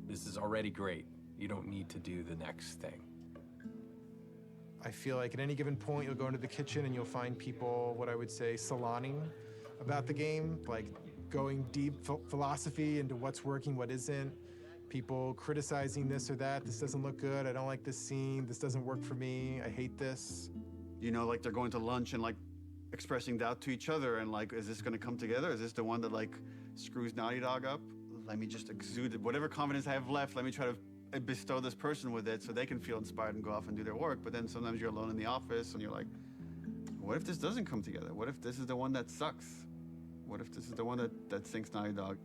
This is already great. You don't need to do the next thing. I feel like at any given point, you'll go into the kitchen and you'll find people, what I would say, saloning about the game, like going deep philosophy into what's working, what isn't. People criticizing this or that. This doesn't look good. I don't like this scene. This doesn't work for me. I hate this. You know, like they're going to lunch and like expressing doubt to each other and like, is this gonna come together? Is this the one that like screws Naughty Dog up? Let me just exude it. Whatever confidence I have left, let me try to bestow this person with it so they can feel inspired and go off and do their work. But then sometimes you're alone in the office and you're like, what if this doesn't come together? What if this is the one that sucks? What if this is the one that sinks Naughty Dog?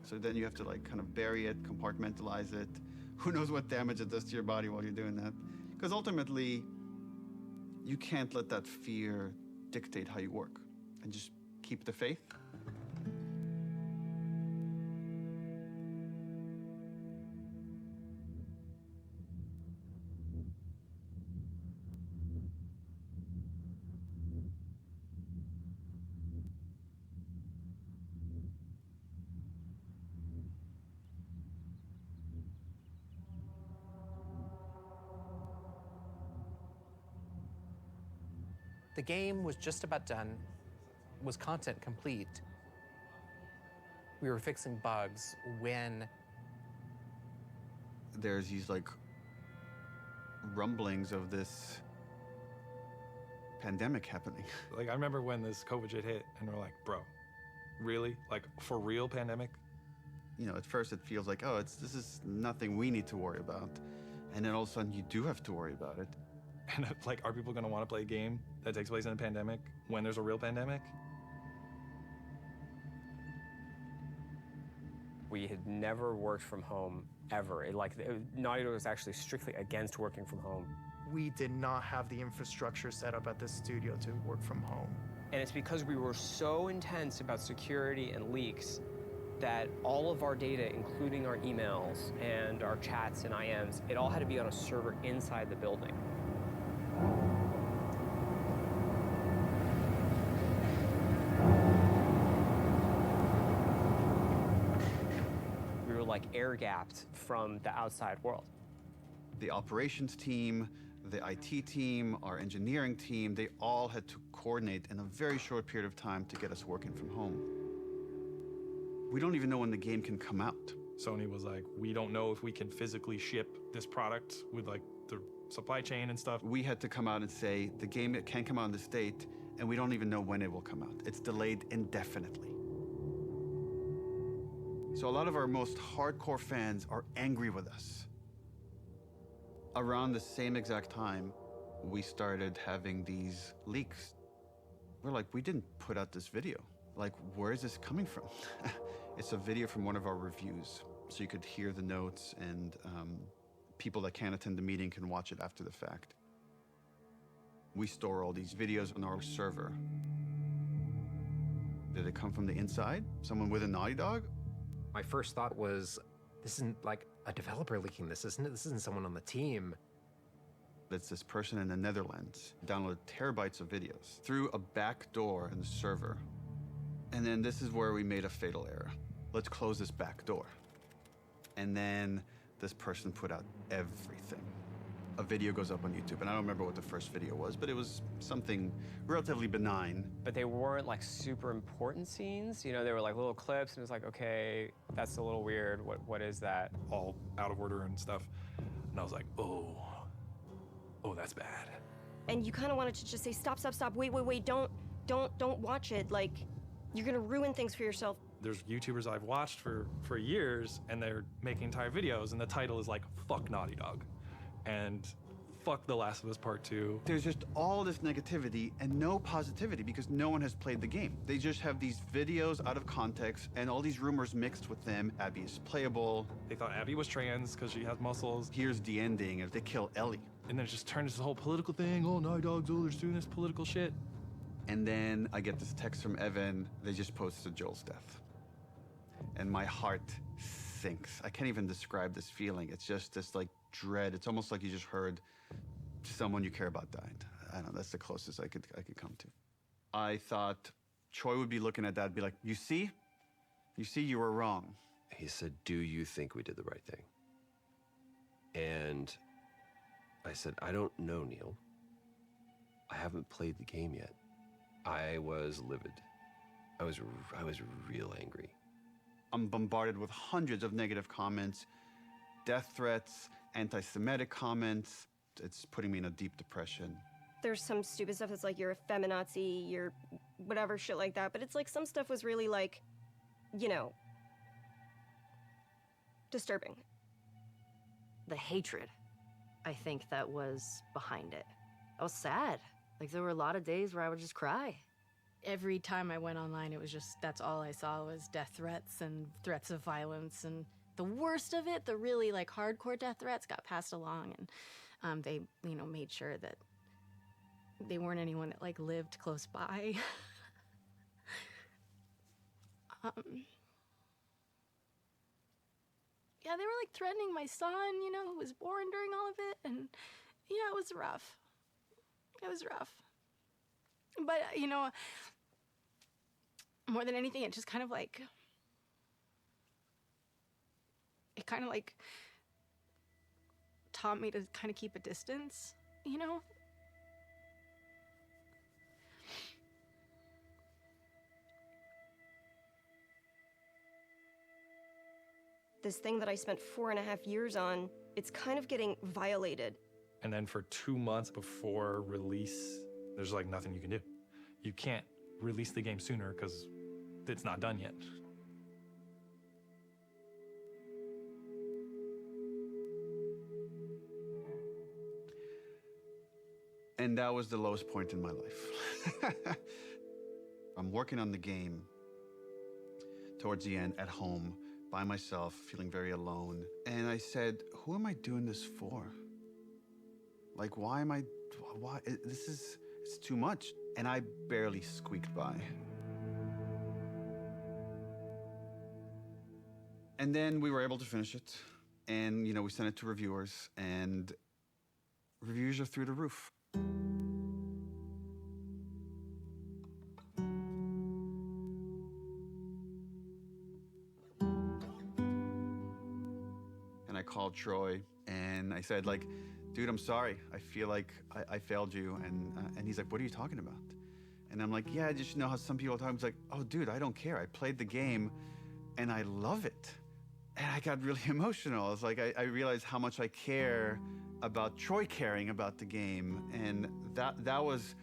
So then you have to like kind of bury it, compartmentalize it. Who knows what damage it does to your body while you're doing that? Because ultimately, you can't let that fear dictate how you work, and just keep the faith. The game was just about done, was content complete. We were fixing bugs when there's these like rumblings of this pandemic happening. Like, I remember when this COVID shit hit, and we're like, bro, really? Like, for real pandemic? You know, at first it feels like, oh, this is nothing we need to worry about. And then all of a sudden you do have to worry about it. And like, are people gonna want to play a game that takes place in a pandemic when there's a real pandemic? We had never worked from home ever. Naughty Dog was actually strictly against working from home. We did not have the infrastructure set up at the studio to work from home. And it's because we were so intense about security and leaks that all of our data, including our emails and our chats and IMs, it all had to be on a server inside the building. We were like air-gapped from the outside world. The operations team, the IT team, our engineering team, they all had to coordinate in a very short period of time to get us working from home. We don't even know when the game can come out. Sony was like, we don't know if we can physically ship this product with like the supply chain and stuff. We had to come out and say, the game can't come out in this date, and we don't even know when it will come out. It's delayed indefinitely. So a lot of our most hardcore fans are angry with us. Around the same exact time, we started having these leaks. We're like, we didn't put out this video. Like, where is this coming from? It's a video from one of our reviews, so you could hear the notes, and people that can't attend the meeting can watch it after the fact. We store all these videos on our server. Did it come from the inside? Someone with a Naughty Dog? My first thought was, this isn't like a developer leaking this, isn't it? This isn't someone on the team. It's this person in the Netherlands downloaded terabytes of videos through a back door in the server. And then this is where we made a fatal error. Let's close this back door. And then this person put out everything. A video goes up on YouTube, and I don't remember what the first video was, but it was something relatively benign. But they weren't like super important scenes. You know, they were like little clips, and it was like, okay, that's a little weird. What is that? All out of order and stuff. And I was like, oh, that's bad. And you kind of wanted to just say, stop, wait, don't watch it. Like, you're gonna ruin things for yourself. There's YouTubers I've watched for years, and they're making entire videos, and the title is like, fuck Naughty Dog. And fuck The Last of Us Part 2. There's just all this negativity and no positivity because no one has played the game. They just have these videos out of context and all these rumors mixed with them. Abby is playable. They thought Abby was trans because she has muscles. Here's the ending as they kill Ellie. And then it just turned into this whole political thing. Oh, Naughty Dog's, they're doing this political shit. And then I get this text from Evan. They just posted Joel's death. And my heart sinks. I can't even describe this feeling. It's just this like dread. It's almost like you just heard someone you care about died. I don't know, that's the closest I could come to. I thought Troy would be looking at that and be like, you see, you were wrong. He said, do you think we did the right thing? And I said, I don't know, Neil. I haven't played the game yet. I was livid. I was real angry. I'm bombarded with hundreds of negative comments, death threats, anti-Semitic comments. It's putting me in a deep depression. There's some stupid stuff that's like, you're a feminazi, you're whatever shit like that. But it's like some stuff was really like, you know, disturbing. The hatred, I think that was behind it. I was sad. Like, there were a lot of days where I would just cry. Every time I went online, it was just, that's all I saw was death threats and threats of violence. And the worst of it, the really like hardcore death threats got passed along, and they, you know, made sure that they weren't anyone that like lived close by. Yeah, they were like threatening my son, you know, who was born during all of it, and yeah, it was rough. It was rough. But, you know, more than anything, it just kind of like, it kind of like taught me to kind of keep a distance, you know? This thing that I spent 4.5 years on, it's kind of getting violated. And then for 2 months before release, there's like nothing you can do. You can't release the game sooner because it's not done yet. And that was the lowest point in my life. I'm working on the game towards the end at home by myself, feeling very alone. And I said, who am I doing this for? Like, why? It's too much. And I barely squeaked by. And then we were able to finish it. And, we sent it to reviewers, and reviews are through the roof. And I called Troy, and I said, dude, I'm sorry. I feel like I failed you. And he's like, what are you talking about? And I'm like, yeah, I just know how some people talk. He's like, oh, dude, I don't care. I played the game, and I love it. And I got really emotional. I was like, I realized how much I care about Troy caring about the game. And that was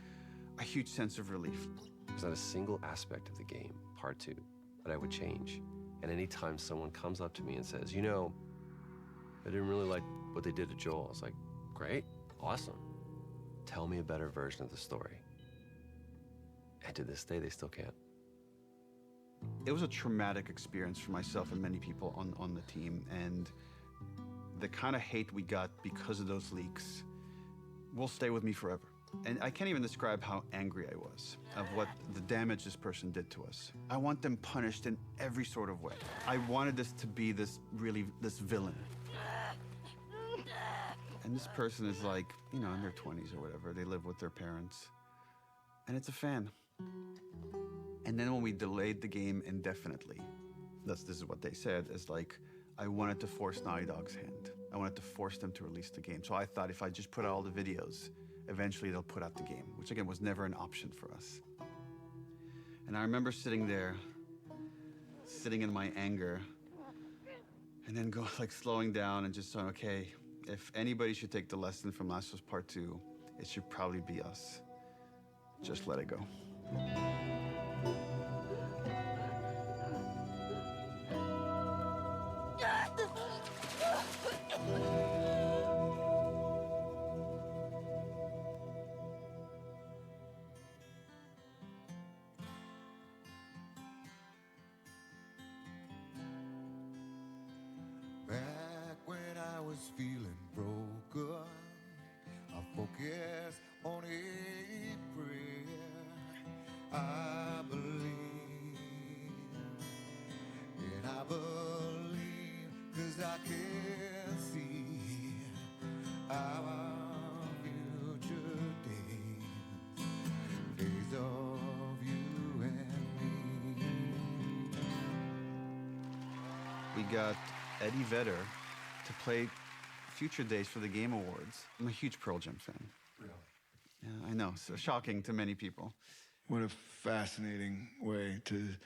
a huge sense of relief. There's not a single aspect of the game, part 2, that I would change. And anytime someone comes up to me and says, I didn't really like what they did to Joel, I was like, great, awesome. Tell me a better version of the story. And to this day, they still can't. It was a traumatic experience for myself and many people on the team. And the kind of hate we got because of those leaks will stay with me forever. And I can't even describe how angry I was of what the damage this person did to us. I want them punished in every sort of way. I wanted this to be this villain. And this person is like, in their 20s or whatever. They live with their parents. And it's a fan. And then when we delayed the game indefinitely, this is what they said, is like, I wanted to force Naughty Dog's hand. I wanted to force them to release the game. So I thought if I just put out all the videos, eventually they'll put out the game, which again was never an option for us. And I remember sitting there, sitting in my anger, and then slowing down and just saying, okay, if anybody should take the lesson from Last of Us Part 2, it should probably be us. Just let it go. Back when I was feeling broken, I focused on a prayer. I believe, and I believe, 'cause I can see our future days of you and me. We got Eddie Vedder to play Future Days for the Game Awards. I'm a huge Pearl Jam fan. Really? Yeah, I know. So shocking to many people. What a fascinating way to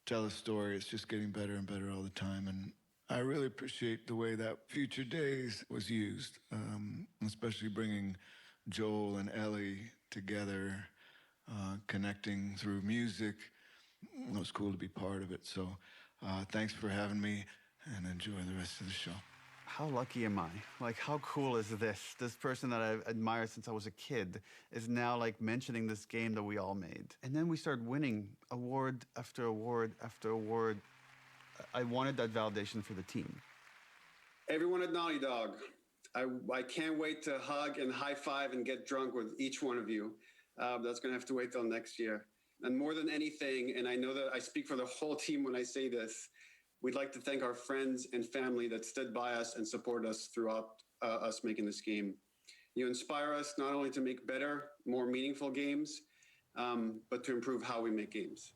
tell a story. It's just getting better and better all the time. And I really appreciate the way that Future Days was used, especially bringing Joel and Ellie together, connecting through music. It was cool to be part of it. So thanks for having me, and enjoy the rest of the show. How lucky am I? How cool is this? This person that I've admired since I was a kid is now mentioning this game that we all made. And then we started winning award after award after award. I wanted that validation for the team. Everyone at Naughty Dog, I can't wait to hug and high five and get drunk with each one of you. That's gonna have to wait till next year. And more than anything, and I know that I speak for the whole team when I say this, we'd like to thank our friends and family that stood by us and supported us throughout us making this game. You inspire us not only to make better, more meaningful games, but to improve how we make games.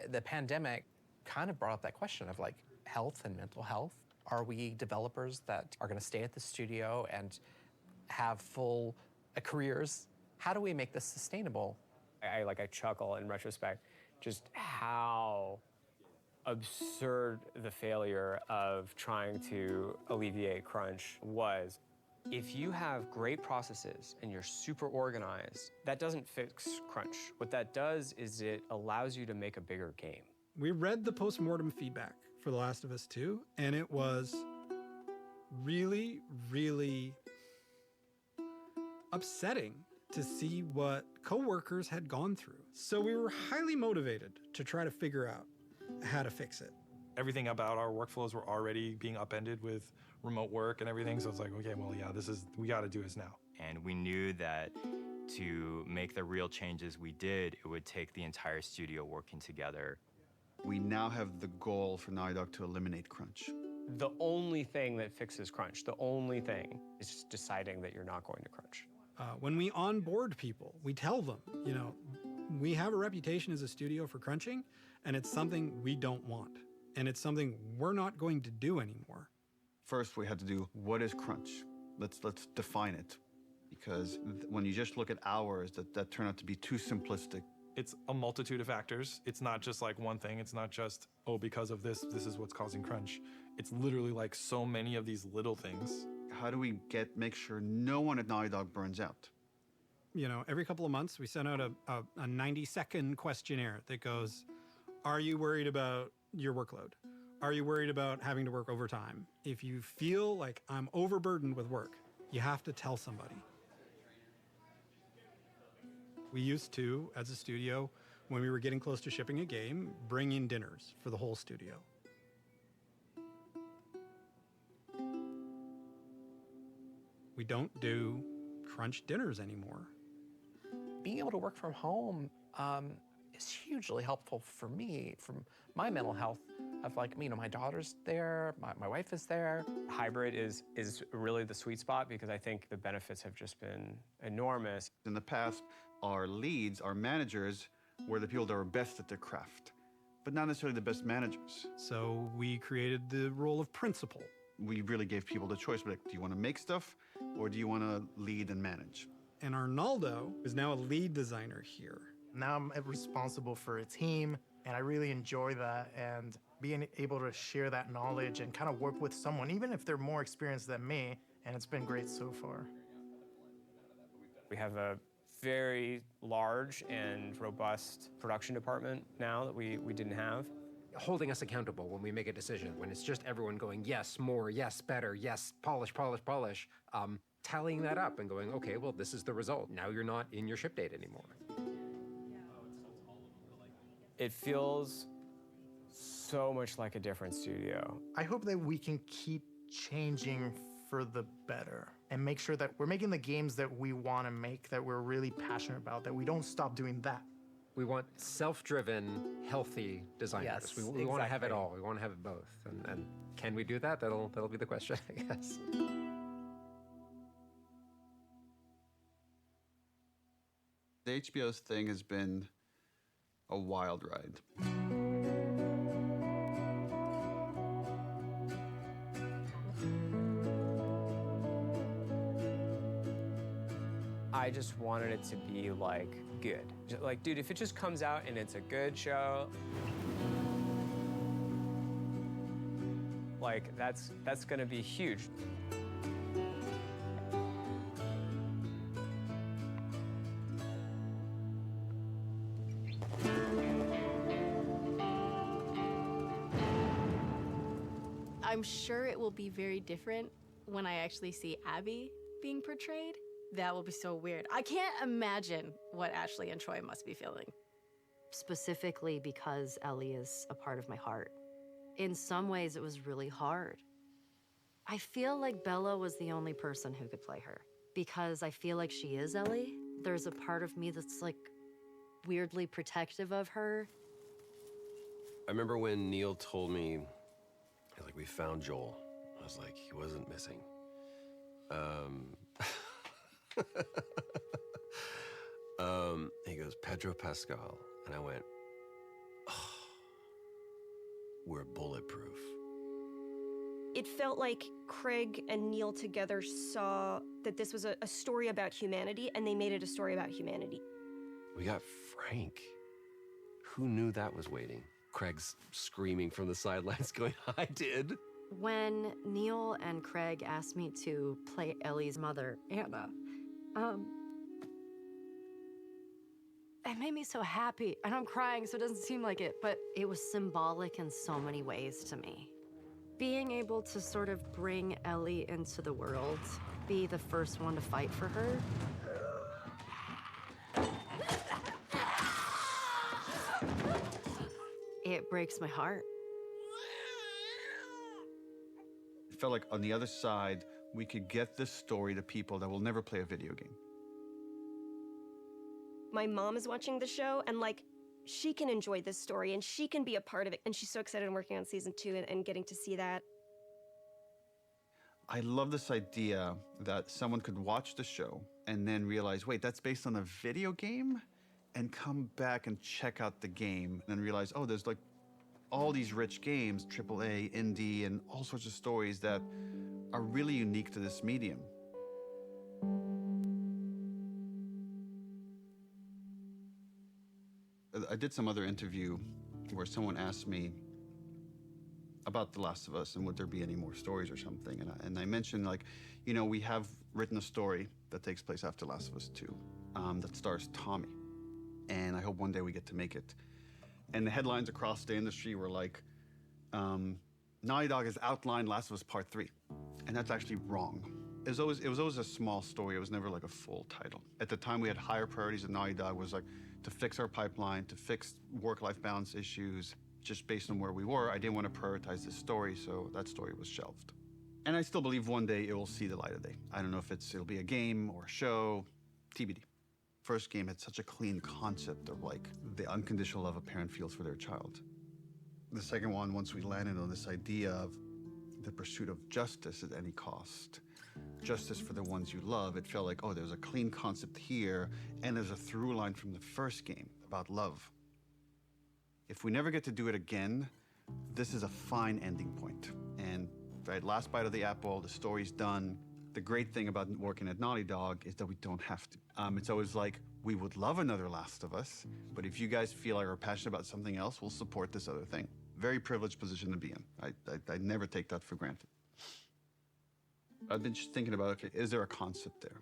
The pandemic kind of brought up that question of health and mental health. Are we developers that are going to stay at the studio and have full careers. How do we make this sustainable? I chuckle in retrospect, just how absurd the failure of trying to alleviate crunch was. If you have great processes and you're super organized, that doesn't fix crunch. What that does is it allows you to make a bigger game. We read the post-mortem feedback for The Last of Us 2, and it was really, really upsetting to see what coworkers had gone through. So we were highly motivated to try to figure out how to fix it. Everything about our workflows were already being upended with remote work and everything, so it's like, okay, well, yeah, we got to do this now. And we knew that to make the real changes we did, it would take the entire studio working together. We now have the goal for Naughty Dog to eliminate crunch. The only thing that fixes crunch, the only thing, is just deciding that you're not going to crunch. When we onboard people, we tell them, we have a reputation as a studio for crunching, and it's something we don't want. And it's something we're not going to do anymore. First, we had to do, what is crunch? Let's define it. Because when you just look at hours, that turned out to be too simplistic. It's a multitude of factors. It's not just like one thing. It's not just, oh, because of this is what's causing crunch. It's literally like so many of these little things. How do we make sure no one at Naughty Dog burns out? Every couple of months, we send out a 90-second questionnaire that goes, are you worried about your workload? Are you worried about having to work overtime? If you feel like I'm overburdened with work, you have to tell somebody. We used to, as a studio, when we were getting close to shipping a game, bring in dinners for the whole studio. We don't do crunch dinners anymore. Being able to work from home is hugely helpful for me, from my mental health. Of my daughter's there, my wife is there. Hybrid is really the sweet spot because I think the benefits have just been enormous. In the past, our leads, our managers, were the people that were best at their craft, but not necessarily the best managers. So we created the role of principal. We really gave people the choice, do you want to make stuff or do you want to lead and manage? And Arnaldo is now a lead designer here. Now I'm responsible for a team, and I really enjoy that. And being able to share that knowledge and kind of work with someone, even if they're more experienced than me, and it's been great so far. We have a very large and robust production department now that we didn't have. Holding us accountable when we make a decision, when it's just everyone going, yes, more, yes, better, yes, polish, polish, polish, tallying that up and going, okay, well, this is the result. Now you're not in your ship date anymore. It feels so much like a different studio. I hope that we can keep changing for the better and make sure that we're making the games that we want to make, that we're really passionate about, that we don't stop doing that. We want self-driven, healthy designers. Yes, we want to have it all. We want to have it both. And can we do that? That'll be the question, I guess. The HBO's thing has been a wild ride. I just wanted it to be good. Dude, if it just comes out and it's a good show, that's gonna be huge. I'm sure it will be very different when I actually see Abby being portrayed. That will be so weird. I can't imagine what Ashley and Troy must be feeling. Specifically because Ellie is a part of my heart. In some ways, it was really hard. I feel like Bella was the only person who could play her because I feel like she is Ellie. There's a part of me that's weirdly protective of her. I remember when Neil told me, we found Joel. I was like, he wasn't missing. He goes, Pedro Pascal. And I went, oh, we're bulletproof. It felt like Craig and Neil together saw that this was a story about humanity, and they made it a story about humanity. We got Frank. Who knew that was waiting? Craig's screaming from the sidelines going, I did. When Neil and Craig asked me to play Ellie's mother, Anna, it made me so happy. And I'm crying, so it doesn't seem like it, but it was symbolic in so many ways to me. Being able to sort of bring Ellie into the world, be the first one to fight for her. It breaks my heart. It felt like on the other side, we could get this story to people that will never play a video game. My mom is watching the show, and like, she can enjoy this story and she can be a part of it. And she's so excited I'm working on season 2 and getting to see that. I love this idea that someone could watch the show and then realize, wait, that's based on a video game? And come back and check out the game and then realize, oh, there's like all these rich games, AAA, indie, and all sorts of stories that are really unique to this medium. I did some other interview where someone asked me about The Last of Us and would there be any more stories or something. And I mentioned, like, you know, we have written a story that takes place after Last of Us 2 that stars Tommy. And I hope one day we get to make it. And the headlines across the industry were like, Naughty Dog has outlined Last of Us Part 3. And that's actually wrong. It was always a small story. It was never like a full title. At the time, we had higher priorities at Naughty Dog, was like to fix our pipeline, to fix work-life balance issues. Just based on where we were, I didn't want to prioritize this story, so that story was shelved. And I still believe one day it will see the light of day. I don't know if it'll be a game or a show, TBD. First game had such a clean concept of like the unconditional love a parent feels for their child. The second one, once we landed on this idea of the pursuit of justice at any cost, justice for the ones you love, it felt like, oh, there's a clean concept here, and there's a through line from the first game about love. If we never get to do it again, this is a fine ending point. And right, last bite of the apple, the story's done. The great thing about working at Naughty Dog is that we don't have to. It's always like, we would love another Last of Us, but if you guys feel like are passionate about something else, we'll support this other thing. Very privileged position to be in. I never take that for granted. I've been just thinking about, okay, is there a concept there?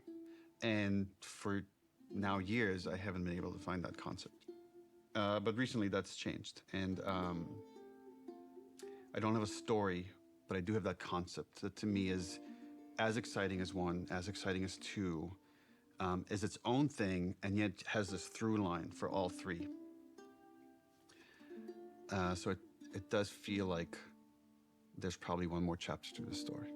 And for now years, I haven't been able to find that concept. But recently that's changed. And I don't have a story, but I do have that concept that to me is as exciting as 1, as exciting as 2, is its own thing, and yet has this through line for all 3. So it does feel like there's probably one more chapter to the story.